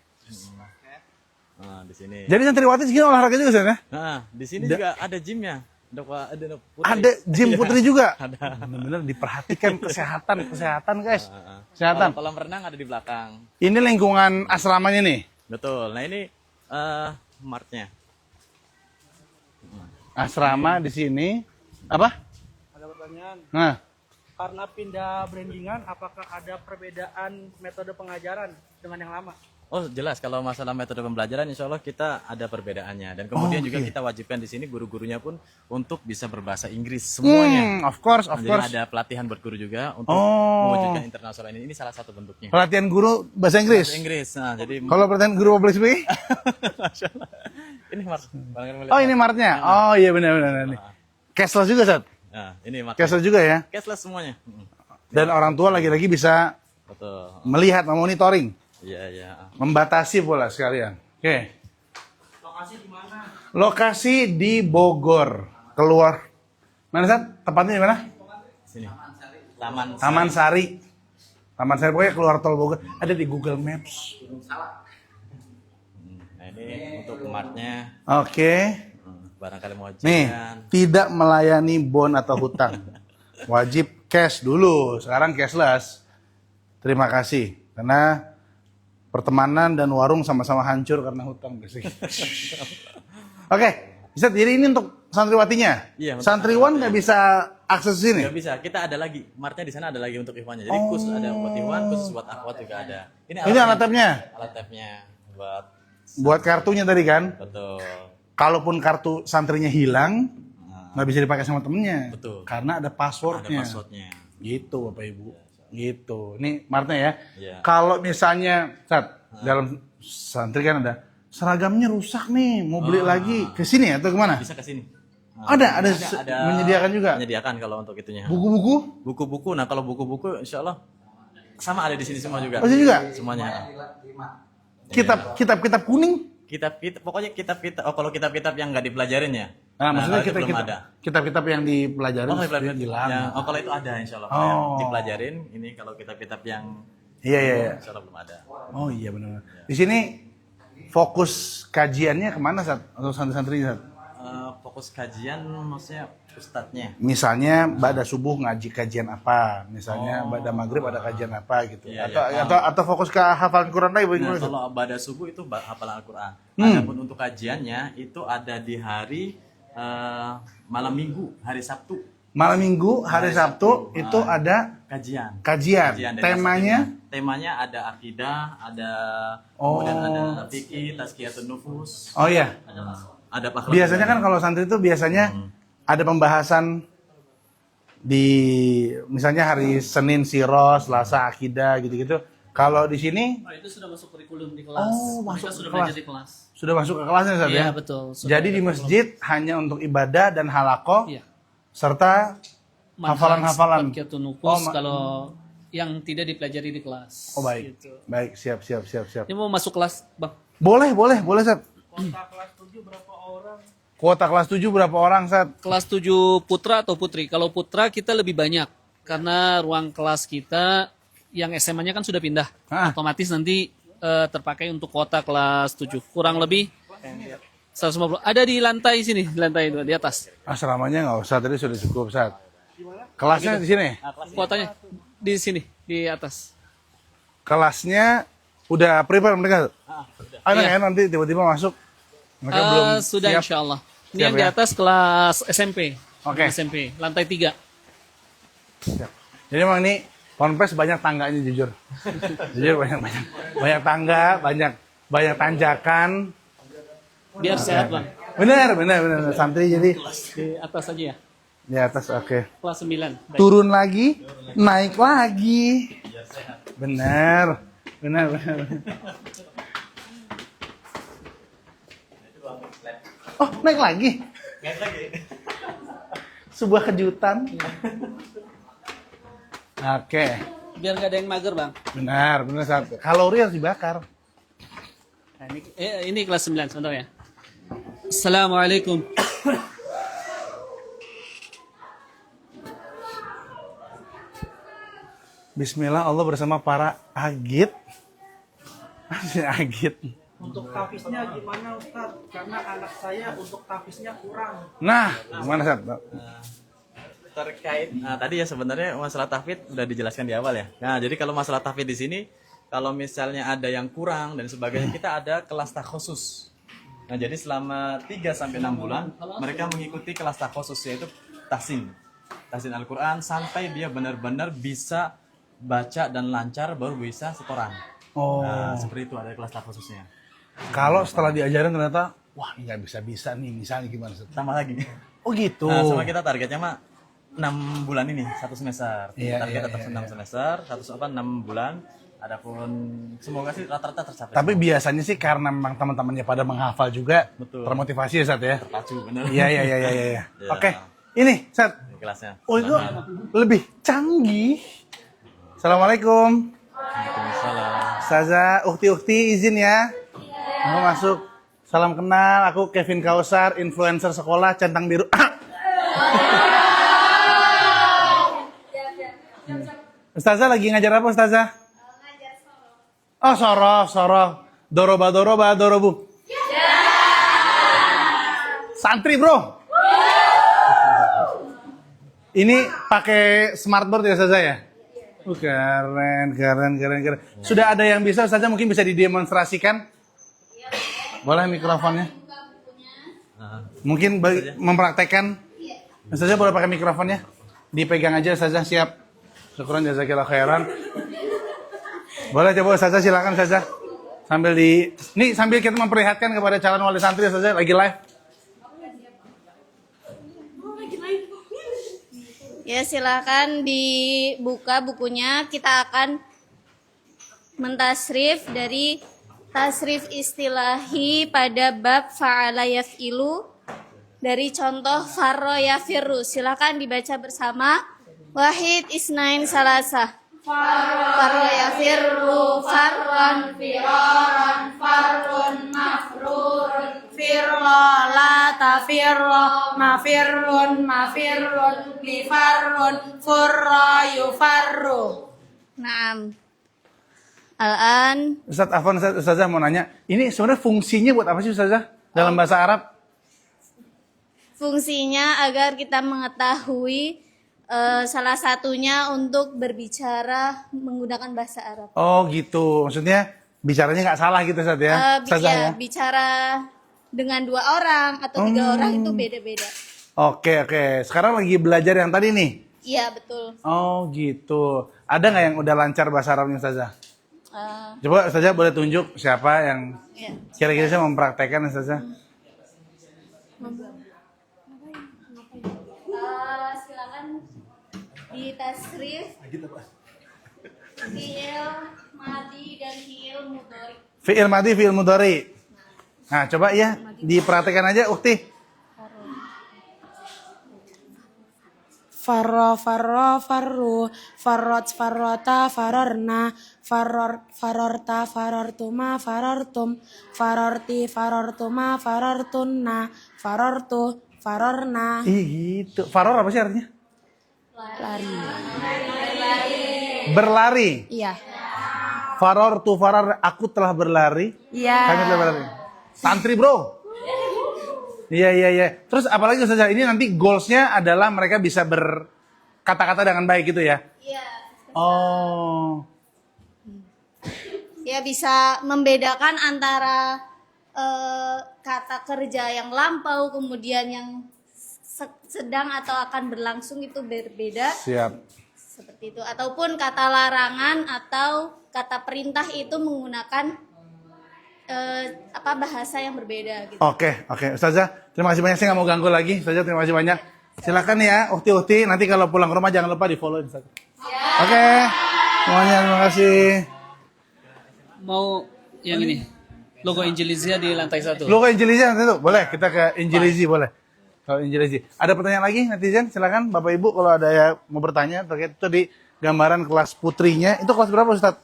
Nah, di sini. Jadi santriwati segini olahraga juga Ustaz ya? Nah, di sini juga ada gymnya. Ada putri. Ada gym putri juga. Ada. Benar-benar diperhatikan kesehatan guys. Kesehatan. Kolam renang ada di belakang. Ini lingkungan asramanya nih. Betul. Nah, ini martnya. Asrama di sini. Apa? Ada pertanyaan. Nah, Karena pindah brandingan, apakah ada perbedaan metode pengajaran dengan yang lama? Oh jelas, kalau masalah metode pembelajaran insya Allah kita ada perbedaannya. Dan kemudian juga kita wajibkan di sini guru-gurunya pun untuk bisa berbahasa Inggris semuanya. of course, Nah, of jadi course. ada pelatihan buat guru juga untuk mewujudkan internasional ini. Ini salah satu bentuknya. Pelatihan guru bahasa Inggris. Bahasa Inggris. Nah, jadi Kalau pelatihan guru public speaking? Masya Allah. Ini Mars. Oh, ini Martnya. Oh, iya benar. Cashless juga, Sat. Nah, ini Mars. Cashless juga ya. Cashless semuanya. Dan orang tua lagi-lagi bisa Betul. melihat, memonitoring, Iya. membatasi pula sekalian. Oke. Lokasi di mana? Lokasi di Bogor. Keluar. Mana, Sat? Tepatnya di mana? Sini. Taman. Taman Sari. Taman Sari, pokoknya keluar tol Bogor. Ada di Google Maps. Nah, ini untuk kemartnya. Oke. Barangkali mau Nih, ujian. tidak melayani bon atau hutang. Wajib cash dulu, sekarang cashless. Terima kasih. Karena pertemanan dan warung sama-sama hancur karena hutang. Oke, bisa. Jadi ini untuk santriwatinya. Iya, untuk Santriwan nggak bisa akses sini. Nggak bisa, kita ada lagi. Martnya di sana ada lagi untuk ikhwannya. Jadi khusus ada buat ikhwan, khusus buat akhwat juga ada. Ini alat tabnya. Alat tabnya buat Buat kartunya tadi kan. betul. Kalaupun kartu santrinya hilang, nggak bisa dipakai sama temennya. Betul. Karena ada Ada passwordnya. passwordnya. Gitu Bapak Ibu. Gitu. Ini Martnya ya. Iya. Kalau misalnya dalam santri kan ada seragamnya rusak nih, mau beli lagi. Ke sini atau kemana? Bisa ke sini. Ada menyediakan juga. Menyediakan kalau untuk itunya. Buku-buku? Buku-buku, nah kalau buku-buku insya Allah sama ada di sini semua juga. Oh, sini juga? Semuanya. Kitab kuning? Kitab-kitab, pokoknya kitab-kitab. Oh kalau kitab-kitab yang nggak dipelajarin ya? Nah, maksudnya kalau itu belum ada. kitab-kitab yang dipelajarin Oh, seperti dipelajarin. hilang. Ya, oh kalau itu ada insya Allah. Oh. Yang dipelajarin, ini kalau kitab-kitab yang Iya. insya Allah belum ada. Oh iya benar. Di sini fokus kajiannya kemana Sat? Untuk santri-santri Sat? Fokus kajian maksudnya ustadznya. Misalnya pada subuh ngaji kajian apa, misalnya pada maghrib ada kajian apa gitu, Iya, atau fokus ke hafalan Quran lagi Nah, bagaimana? kalau pada subuh itu hafalan Al-Quran. Adapun untuk kajiannya itu ada di hari malam minggu, hari Sabtu. Malam minggu, hari Sabtu itu ada Kajian. kajian. dan temanya ada akidah, ada kemudian ada fikih, tazkiyatun nufus, Oh iya. ada akhlak. Biasanya kan kalau santri itu biasanya ada pembahasan di misalnya hari Senin Sirah, Selasa akidah gitu-gitu. Kalau di sini Oh, itu sudah masuk kurikulum di kelas. Oh, Mereka masuk sudah kelas. belajar di kelas. sudah masuk ke kelasnya Sat, Iya, ya? betul. Sudah Jadi ada di masjid hanya untuk ibadah dan halakoh Iya. serta hafalan-hafalan. Tazkiyatun nufus Oh, kalau yang tidak dipelajari di kelas. Oh baik. Gitu. Baik, siap. Ini mau masuk kelas, Bang. Boleh Sat. Kota kelas 7 berapa orang? Kuota kelas 7 berapa orang, Sat? Kelas 7 putra atau putri? Kalau putra kita lebih banyak karena ruang kelas kita yang SMA-nya kan sudah pindah. Ah. Otomatis nanti terpakai untuk kuota kelas 7. Kurang lebih 150. Ada di lantai sini, di lantai itu di atas. Asramanya nggak usah, tadi sudah cukup, Sat. Kelasnya di sini? Kuotanya di sini, di atas. Kelasnya udah prepare mereka? Ada Iya. ya nanti tiba-tiba masuk? Mereka belum Sudah siap? insya Allah. Ini Siap yang di ya? atas kelas SMP. Oke. SMP, lantai 3. Siap. Jadi emang ini Ponpes banyak tangganya jujur. Jujur banyak tangga, banyak tanjakan. Biar sehat, Bang. Benar. Santri jadi Di atas aja ya. di atas, oke. Kelas 9. Baik. Turun lagi, naik lagi. Benar. Oh, naik lagi. Sebuah kejutan. Oke, Biar nggak ada yang mager, Bang. benar Sat. Kalori harus dibakar. Nah, ini kelas 9, sebentar ya. Assalamualaikum. Bismillah, Allah bersama para agit. Agit. Untuk tafisnya gimana Ustaz? Karena anak saya untuk tafisnya kurang. Nah, gimana Sat? Terkait tadi ya sebenarnya masalah tahfidz udah dijelaskan di awal ya. Nah, jadi kalau masalah tahfidz di sini kalau misalnya ada yang kurang dan sebagainya kita ada kelas khusus. Nah, jadi selama 3 sampai 6 bulan mereka mengikuti kelas khusus yaitu tahsin. Tahsin Al-Qur'an sampai dia benar-benar bisa baca dan lancar baru bisa setoran. Oh. Nah, seperti itu ada kelas khususnya. Kalau setelah diajarin ternyata, wah ini nggak bisa-bisa nih, misalnya gimana Ustaz? Tambah lagi. Oh gitu. Nah, sama kita targetnya mah 6 bulan ini, 1 semester. Iya, Target iya, tetap iya, 6 semester, 6 bulan. Adapun semoga sih rata-rata tercapai. Tapi biasanya sih karena memang teman-temannya pada menghafal juga, Betul. termotivasi ya Ustaz ya? Pacu bener. Iya, iya, iya, iya. iya. Ya. Oke, ini Ustaz. Ini kelasnya. Oh itu lebih canggih. Assalamualaikum. Waalaikumsalam. Ustazah, ukti-ukti izin ya. Mau masuk. Salam kenal, aku Kevin Kausar, influencer sekolah centang biru. Ustazah lagi ngajar apa Ustazah? Ngajar sorof. Oh sorof, sorof. Doroba, doroba, dorobu. Santri bro. Ini pakai smartboard ya Ustazah ya? Keren, keren, keren, keren. Sudah ada yang bisa Ustazah mungkin bisa didemonstrasikan? Boleh mikrofonnya? Mungkin mempraktekkan? Ustazah boleh pakai mikrofonnya? Dipegang aja Ustazah, siap. Syukuran jazakillah khairan. Boleh coba Ustazah, silakan Ustazah. Sambil kita memperlihatkan kepada calon wali santri Ustazah lagi live. Ya silakan dibuka bukunya. Kita akan mentasrif dari tasrif istilahi pada bab fa'ala yaf'ilu dari contoh farro yafirru. Silakan dibaca bersama. Wahid isnain salasa. Farro yafirru farron firoron farrun mafrurun firro la tafirro mafirrun mafirrun lifarrun furro yufarru. Naam. Al-an. Ustaz Afwan, Ustazah mau nanya, ini sebenarnya fungsinya buat apa sih Ustazah dalam bahasa Arab? Fungsinya agar kita mengetahui salah satunya untuk berbicara menggunakan bahasa Arab. Oh gitu, maksudnya bicaranya nggak salah gitu Ustaz ya? Ustazah ya? Bicara dengan 2 orang atau 3 orang itu beda-beda. Oke, oke. Sekarang lagi belajar yang tadi nih? Iya betul. Oh gitu. Ada nggak yang udah lancar bahasa Arabnya Ustazah? Coba Ustazah boleh tunjuk siapa yang Iya. kira-kira saya mempraktekkan Ustazah? Silakan di tasrif fi'il madi dan fi'il mudhari. Fi'il madi, fi'il mudhari. Nah, coba ya diperhatikan aja Ukti. Farro, farro, farru, farrot, farrota, farorna, farorta, farortuma, farortum, farorti, farortuma, farortunna, farortu, farorna. Ih gitu. Faror apa sih artinya? Lari. Berlari. Iya. Faror tu faror, aku telah berlari. Iya. Kami telah berlari. Santri bro. Iya, iya, iya. Terus apalagi Ustazah, ini nanti goalsnya adalah mereka bisa berkata-kata dengan baik gitu ya? Iya. Oh. Ya bisa membedakan antara kata kerja yang lampau kemudian yang sedang atau akan berlangsung itu berbeda. Siap. Seperti itu. Ataupun kata larangan atau kata perintah itu menggunakan bahasa yang berbeda gitu. Oke, oke. Ustazah, terima kasih banyak. Saya nggak mau ganggu lagi. Ustazah, terima kasih banyak. Silakan ya, ukti-ukti. Nanti kalau pulang ke rumah jangan lupa di-follow Ustazah. Oke. Semuanya terima kasih. Mau yang ini logo Injilizia di lantai 1. Lu ke Injilizi nanti tuh. Boleh, kita ke Injilizi boleh. Kalau Injilizi. Ada pertanyaan lagi netizen? Silakan Bapak Ibu kalau ada yang mau bertanya terkait itu di gambaran kelas putrinya. Itu kelas berapa Ustaz?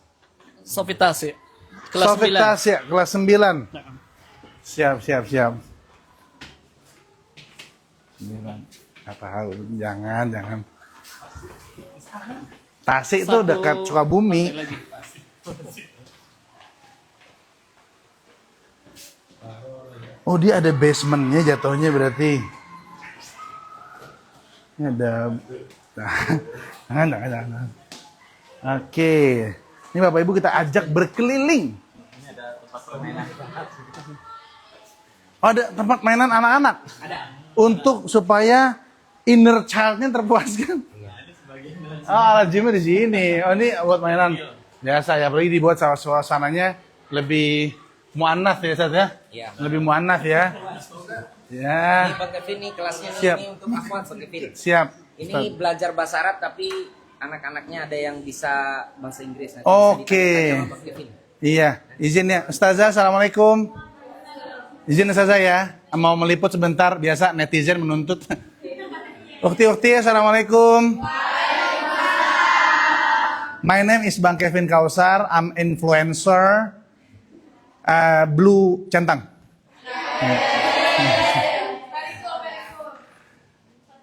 Sofitasi kelas 9. Sofitas ya, kelas 9. Siap, siap, siap. 9. Apa hal? Jangan. Tasik itu dekat Sukabumi. Lagi. Oh, dia ada basementnya jatuhnya berarti. Ini ada. Jangan. Oke. Ini Bapak Ibu kita ajak berkeliling. Oh, ada tempat mainan anak-anak? Ada. Untuk supaya inner child-nya terpuaskan. Oh, alat gymnya di sini. Oh, ini buat mainan biasa ya. Apalagi dibuat suasananya lebih muannats ya, Ustaz ya? Iya. Lebih muannats ya. Ya. Ini Bang Kevin nih kelasnya nih, Siap. ini untuk Afwan Bang Kevin. Siap. Ini Ustaz. belajar bahasa Arab tapi anak-anaknya ada yang bisa bahasa Inggris. Nanti Oke. bisa ditanya sama Bang Kevin. Iya, izin ya. Ustazah, Assalamualaikum. Izin Ustazah ya. Mau meliput sebentar, biasa netizen menuntut. Ukti-ukti, Assalamualaikum. My name is Bang Kevin Kausar. I'm influencer Blue Centang.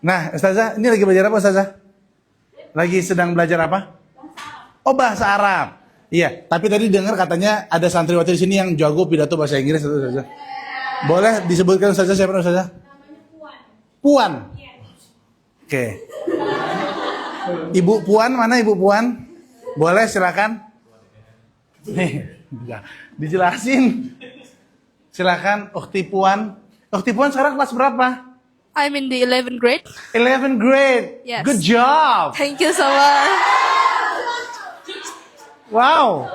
Nah, Ustazah, ini lagi belajar apa Ustazah? Lagi sedang belajar apa? Oh, bahasa Arab. Iya, tapi tadi dengar katanya ada santriwati di sini yang jago pidato bahasa Inggris itu Ustazah. Boleh disebutkan Ustazah siapa Ustazah? Puan. Oke. Ibu Puan, mana Ibu Puan? Boleh silakan. Nih, dijelasin. Silakan Ukti Puan. Ukti Puan sekarang kelas berapa? I'm in the 11th grade. 11th grade. Yes. Good job. Thank you so much. Wow.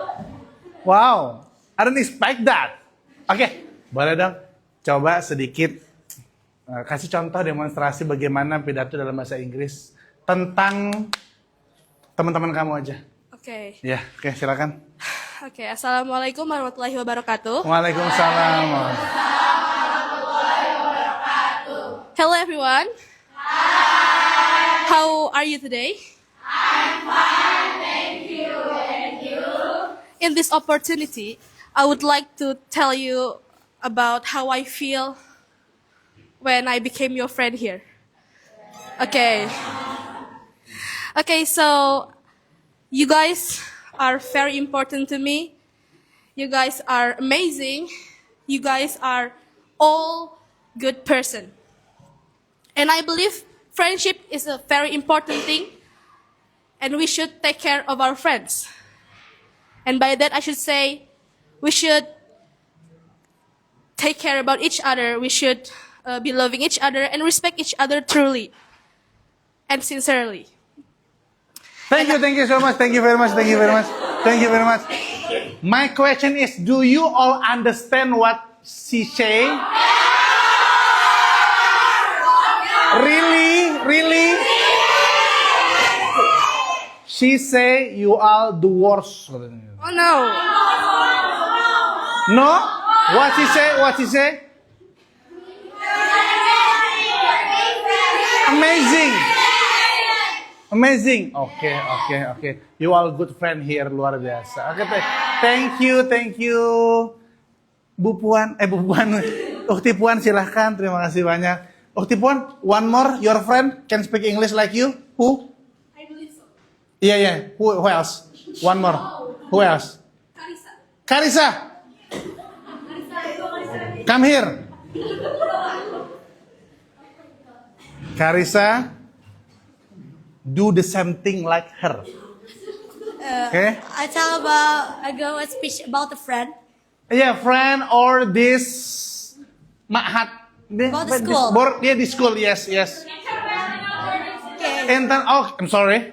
Wow. I didn't expect that. Oke, boleh dong coba sedikit kasih contoh demonstrasi bagaimana pidato dalam bahasa Inggris tentang teman-teman kamu aja. Okay. Ya, oke, silakan. Okay. Assalamualaikum warahmatullahi wabarakatuh. Waalaikumsalam. Hello everyone. Hi. How are you today? I'm fine, thank you. And you? In this opportunity, I would like to tell you about how I feel when I became your friend here. Okay. Okay, so you guys are very important to me. You guys are amazing. You guys are all good person. And I believe friendship is a very important thing, and we should take care of our friends. And by that I should say, we should take care about each other. We should be loving each other and respect each other truly and sincerely. Thank you so much. Thank you very much. Thank you very much. Thank you very much. My question is, do you all understand what she say? Really? Really? She say you are the worst. Oh no. No? What she say? What she say? Amazing. Amazing. Okay. You all good friend here, luar biasa. Oke, thank you. Bu Puan, Ukti Puan silahkan, terima kasih banyak. Ukti Puan, one more, your friend can speak English like you? Who? I believe so. Yeah. Who else? One more. Who else? Karisa. Come here. Karisa, do the same thing like her. Okay? I go a speech about a friend. Yeah, friend or this ma'had. About the school. The school, yes. Okay. I'm sorry.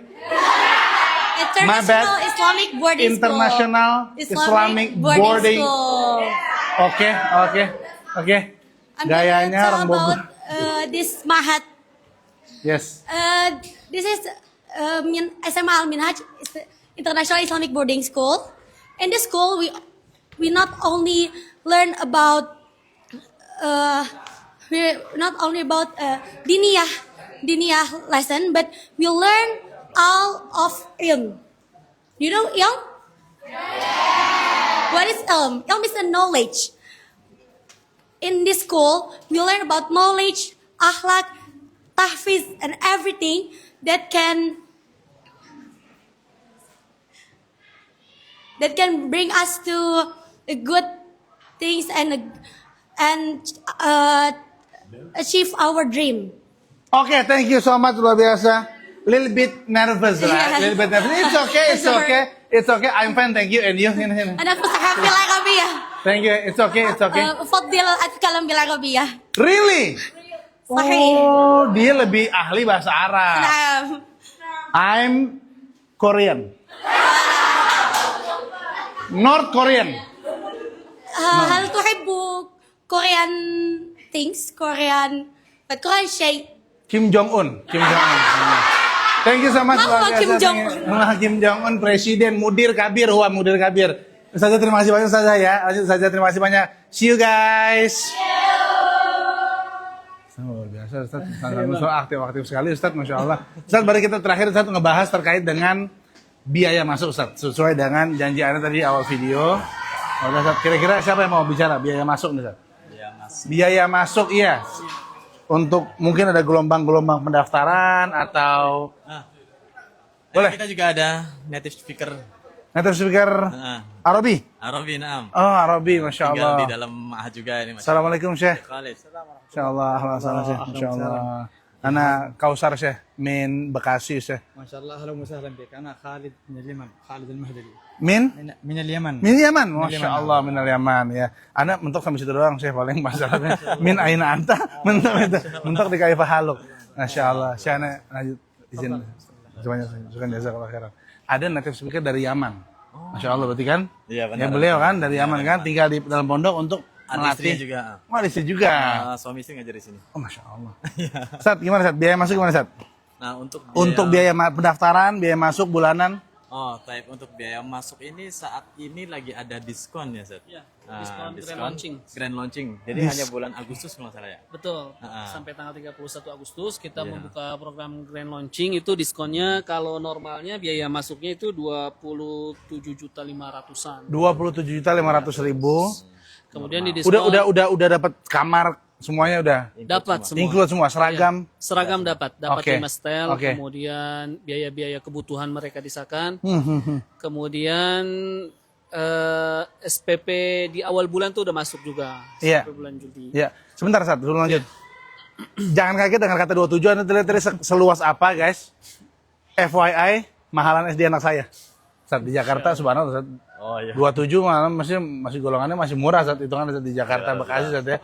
International Islamic boarding International school. Islamic boarding. School. Oke. I'm Gayanya gonna orang tell Bogor. about this Mahat. Yes. This is SMA Al Minhaj, International Islamic Boarding School. In this school, we not only learn about diniyah lesson, but we learn all of ilm. You know ilm? What is ilm? Ilm is the knowledge. In this school, we learn about knowledge, akhlak, tahfiz, and everything that can bring us to good things and achieve our dream. Oke, thank you so much, luar biasa. little bit nervous, right? Little bit nervous. It's okay, it's okay. It's okay. I'm fine, thank you. And you? Sini. أنا فصحى في العربية. Thank you. It's okay, it's okay. أفضل أتكلم بالعربية. Really? صحيح. Oh, dia lebih ahli bahasa Arab. نعم. I'm Korean. North Korean. هل تحب Korean things? Korean شيء. Kim Jong Un. Thank you so much. Kenapa Kim Jong Un? Kim Jong Un, Presiden, Mudir Kabir, Mudir Kabir. Ustazah terima kasih banyak Ustazah ya. Ustazah terima kasih banyak. See you guys. Luar biasa Ustaz. Aktif sekali Ustaz, Masya Allah. Ustaz, baru kita terakhir Ustaz ngebahas terkait dengan biaya masuk Ustaz. Sesuai dengan janji Anda tadi awal video. Ustaz, kira-kira siapa yang mau bicara biaya masuk nih Ustaz? Biaya masuk iya. Untuk mungkin ada gelombang-gelombang pendaftaran atau boleh. Kita juga ada native speaker. Native speaker Arabi. Arabi, naam. Oh, Arabi, Masya Tinggal Allah. di dalam ma'had juga ini. Assalamualaikum Syekh. Khalid. Masya Allah, Syekh. Masya Allah. Ana Kausar Syekh, min Bekasi Syekh. ما شاء الله اهلا وسهلا بك انا خالد من اليمن خالد المهدلي Min? من اليمن Min Yaman, Masya Allah, min Yaman ya. Anak mentok sampai situ doang Syekh paling masalahnya. Min aina anta, mentok di Kaifah Haluk. Masya Allah. Syana lanjut izin. Semuanya sukan jasa kalau khairan. Ada native speaker dari Yaman. Masya Allah berarti kan? Iya benar. Ya beliau kan dari Yaman kan tinggal di dalam pondok untuk Ada istrinya melatih. juga. Oh, ada istri juga. Suami istri ngajar di sini. Oh, Masya Allah. Sat, gimana Sat? Biaya masuk gimana Sat? Nah, untuk Biaya pendaftaran, biaya masuk bulanan. Oh, type untuk biaya masuk ini saat ini lagi ada diskon ya, Seth? Iya, diskon grand launching. Grand launching. Jadi hanya bulan Agustus kalau nggak salah ya. Betul. Sampai tanggal 31 Agustus kita membuka program grand launching. Itu diskonnya kalau normalnya biaya masuknya itu 27.500-an. 27.500.000. Kemudian di diskon Udah dapat kamar semuanya udah. dapat semua. Include semua seragam. Seragam dapat Oke. 5 setel, Oke. kemudian biaya-biaya kebutuhan mereka disahkan. Kemudian SPP di awal bulan tuh udah masuk juga. Iya. SPP bulan Juli. Ya, sebentar Sat, dulu lanjut. Jangan kaget dengan kata 27, Anda terlihat tadi seluas apa, guys. FYI, mahalan SD anak saya. Sat di Jakarta subhanallah Sat. Oh iya. 27 malah masih golongannya masih murah Sat, hitungan Sat di Jakarta Bekasi Sat ya.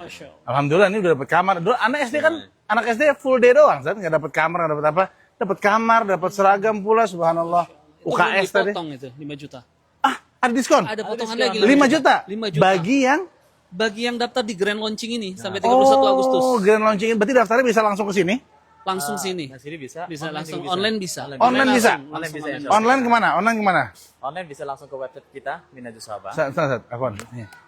Alhamdulillah ini udah dapat kamar. Dulu anak SD kan anak SD full day doang Sat, enggak dapat kamar, enggak dapat apa. Dapat kamar, dapat seragam pula subhanallah. UKS tadi. Dipotong itu 5 juta. Ada diskon? Ada potongan lagi 5 juta? 5 juta. Bagi yang daftar di grand launching ini sampai 31 Agustus. Oh, grand launching. Berarti daftarnya bisa langsung ke sini? Langsung sini. Nah, sini bisa. Bisa langsung online bisa. Online bisa? Online bisa. Online kemana? Online kemana? Online bisa langsung ke website kita Minhajus Shobah. Akun.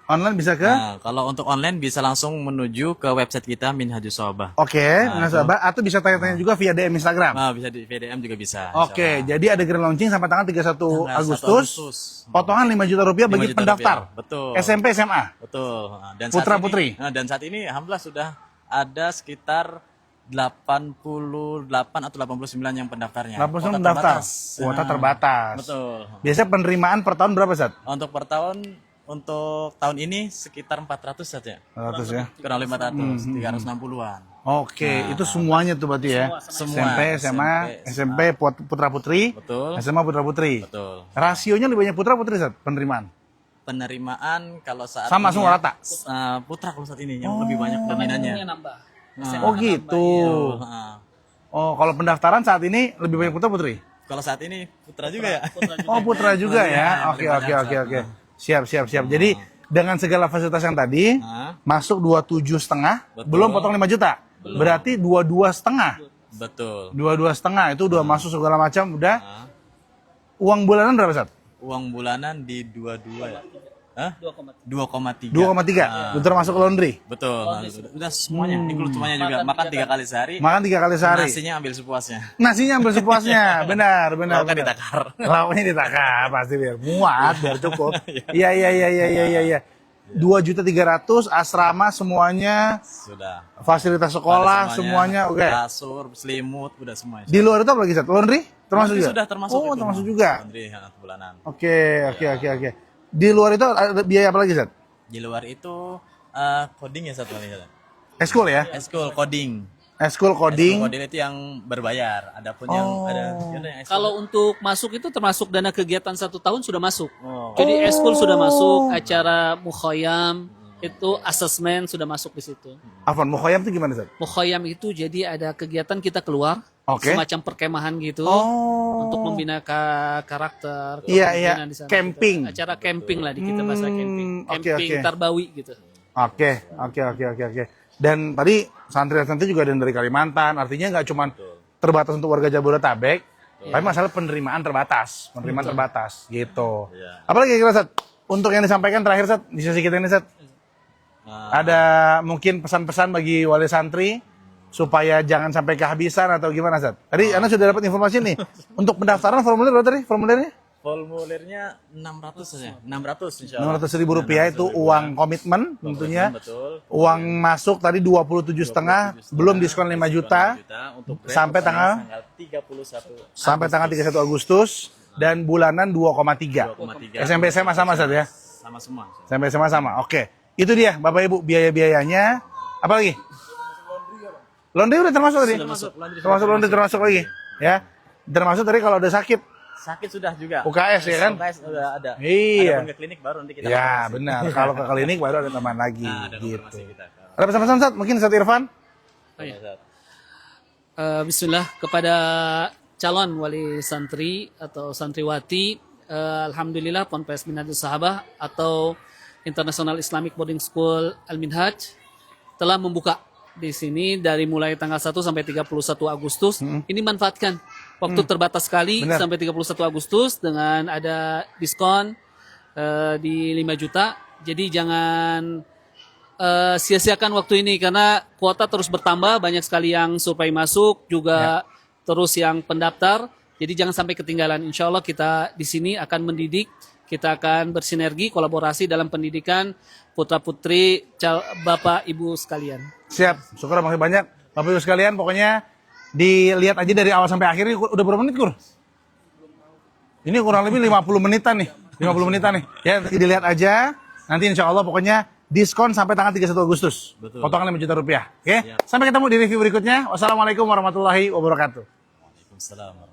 Online bisa ke? Nah, kalau untuk online bisa langsung menuju ke website kita Minhajus Shobah. Oke, nasabah atau bisa tanya-tanya juga via DM Instagram. Nah, bisa di VDM juga bisa. Oke, jadi ada grand launching sampai tanggal 31 Agustus. Potongan 5 juta rupiah 5 bagi juta pendaftar. rupiah. Betul. SMP, SMA. Betul. Nah, dan Putra saat ini, putri. dan saat ini alhamdulillah sudah ada sekitar 88 atau 89 yang pendaftarnya. 89 pendaftar. Kuota terbatas. Betul. Biasanya penerimaan per tahun berapa, Sat? Untuk per tahun, untuk tahun ini sekitar 400 saja. 400 ya. Kurang 500, 360-an. Oke, itu semuanya tuh berarti ya. Semua. SMP, SMA, SMP putra putri. Betul. SMA putra putri. Betul. Rasionya lebih banyak putra putri, Sat, penerimaan. Penerimaan kalau saat Sama ini semua ya, rata. Putra kalau saat ini yang lebih banyak dominannya. Nambah. Oh gitu. Oh, kalau pendaftaran saat ini lebih banyak putra putri? Kalau saat ini putra juga ya. Oh, putra juga ya. Oke. Siap. Jadi dengan segala fasilitas yang tadi masuk 27,5, belum potong 5 juta. Berarti 22,5. Betul. 22,5 itu udah masuk segala macam udah. Uang bulanan berapa, Sat? Uang bulanan di 22 ya. Hah? 2,3. 2,3. Udah termasuk laundry. Betul. Udah semuanya, include semuanya juga. Makan 3 kali sehari. Makan 3 kali sehari. Nasinya ambil sepuasnya. Nasinya ambil sepuasnya. Benar. Lauknya ditakar. Lauknya ditakar pasti biar muat, biar cukup. Iya. 2.300.000 asrama semuanya. Sudah. Fasilitas sekolah semuanya oke. Kasur, selimut, udah semuanya. Di luar itu apa lagi, Sat? Laundry? Termasuk juga? Sudah termasuk. Oh, termasuk juga. Laundry bulanan. Oke. Di luar itu ada biaya apa lagi, Sat? Di luar itu coding ya satu kali. Eskul ya? Eskul coding. Eskul coding. Eskul coding itu yang berbayar. Adapun yang ada yang Kalau untuk masuk itu termasuk dana kegiatan 1 tahun sudah masuk. Oh. Jadi eskul sudah masuk, acara mukhoyam itu asesmen sudah masuk di situ. Afwan, mukhoyam itu gimana, Ustaz? Mukhoyam itu jadi ada kegiatan kita keluar, Oke. semacam perkemahan gitu, Oh. untuk membina karakter. Iya, iya. kepemimpinan di sana. Camping. Acara camping lah di kita bahasa camping. Oke, Camping oke. Tarbawi gitu. Oke. Dan tadi santri-santri juga ada yang dari Kalimantan, artinya nggak cuma terbatas untuk warga Jabodetabek, tapi masalah penerimaan terbatas, gitu. Iya. Apalagi kira Sat, untuk yang disampaikan terakhir Sat, di sesi kita ini Sat, ada mungkin pesan-pesan bagi wali santri supaya jangan sampai kehabisan atau gimana Sat? Tadi Anda sudah dapat informasi nih, untuk pendaftaran formulir berapa tadi formulirnya? Formulirnya 600 saja. 600 insya Allah. 600.000 rupiah itu uang komitmen tentunya. Betul. Uang masuk tadi 27,5, belum diskon 5 juta. Untuk Sampai tanggal 31. sampai tanggal 31 Agustus dan bulanan 2,3. 2,3. SMP SMA sama Sat ya? Sama semua. SMP SMA sama. Oke. Itu dia Bapak Ibu biaya-biayanya. Apa lagi? Laundry udah termasuk tadi? Termasuk laundry termasuk lagi. Ya. Termasuk tadi kalau ada sakit. Sakit sudah juga. UKS ya kan? UKS sudah ada. Iya. Adapun ke klinik baru nanti kita Ya konfirmasi. benar. Kalau ke klinik baru ada tambahan lagi. Ada Gitu. konfirmasi kita. Ada pesan-pesan Sat? Mungkin Sat Irfan? Oh, iya. Bismillah kepada calon wali santri atau santriwati, alhamdulillah Ponpes Minhajul Sahabah atau International Islamic Boarding School Al-Minhaj telah membuka di sini dari mulai tanggal 1 sampai 31 Agustus. Ini manfaatkan waktu terbatas sekali. Benar. Sampai 31 Agustus dengan ada diskon di 5 juta. Jadi jangan sia-siakan waktu ini karena kuota terus bertambah, banyak sekali yang survei masuk juga terus yang pendaftar. Jadi jangan sampai ketinggalan. Insya Allah kita di sini akan mendidik, kita akan bersinergi, kolaborasi dalam pendidikan putra-putri Bapak Ibu sekalian. Siap, syukur makasih banyak. Bapak Ibu sekalian, pokoknya dilihat aja dari awal sampai akhir. Ini udah berapa menit, Kur? Ini kurang lebih 50 menitan nih. 50 menitan nih. Ya, dilihat aja. Nanti insya Allah pokoknya diskon sampai tanggal 31 Agustus. Betul. Potongan 5 juta rupiah. Oke? Sampai ketemu di review berikutnya. Wassalamualaikum warahmatullahi wabarakatuh. Waalaikumsalam.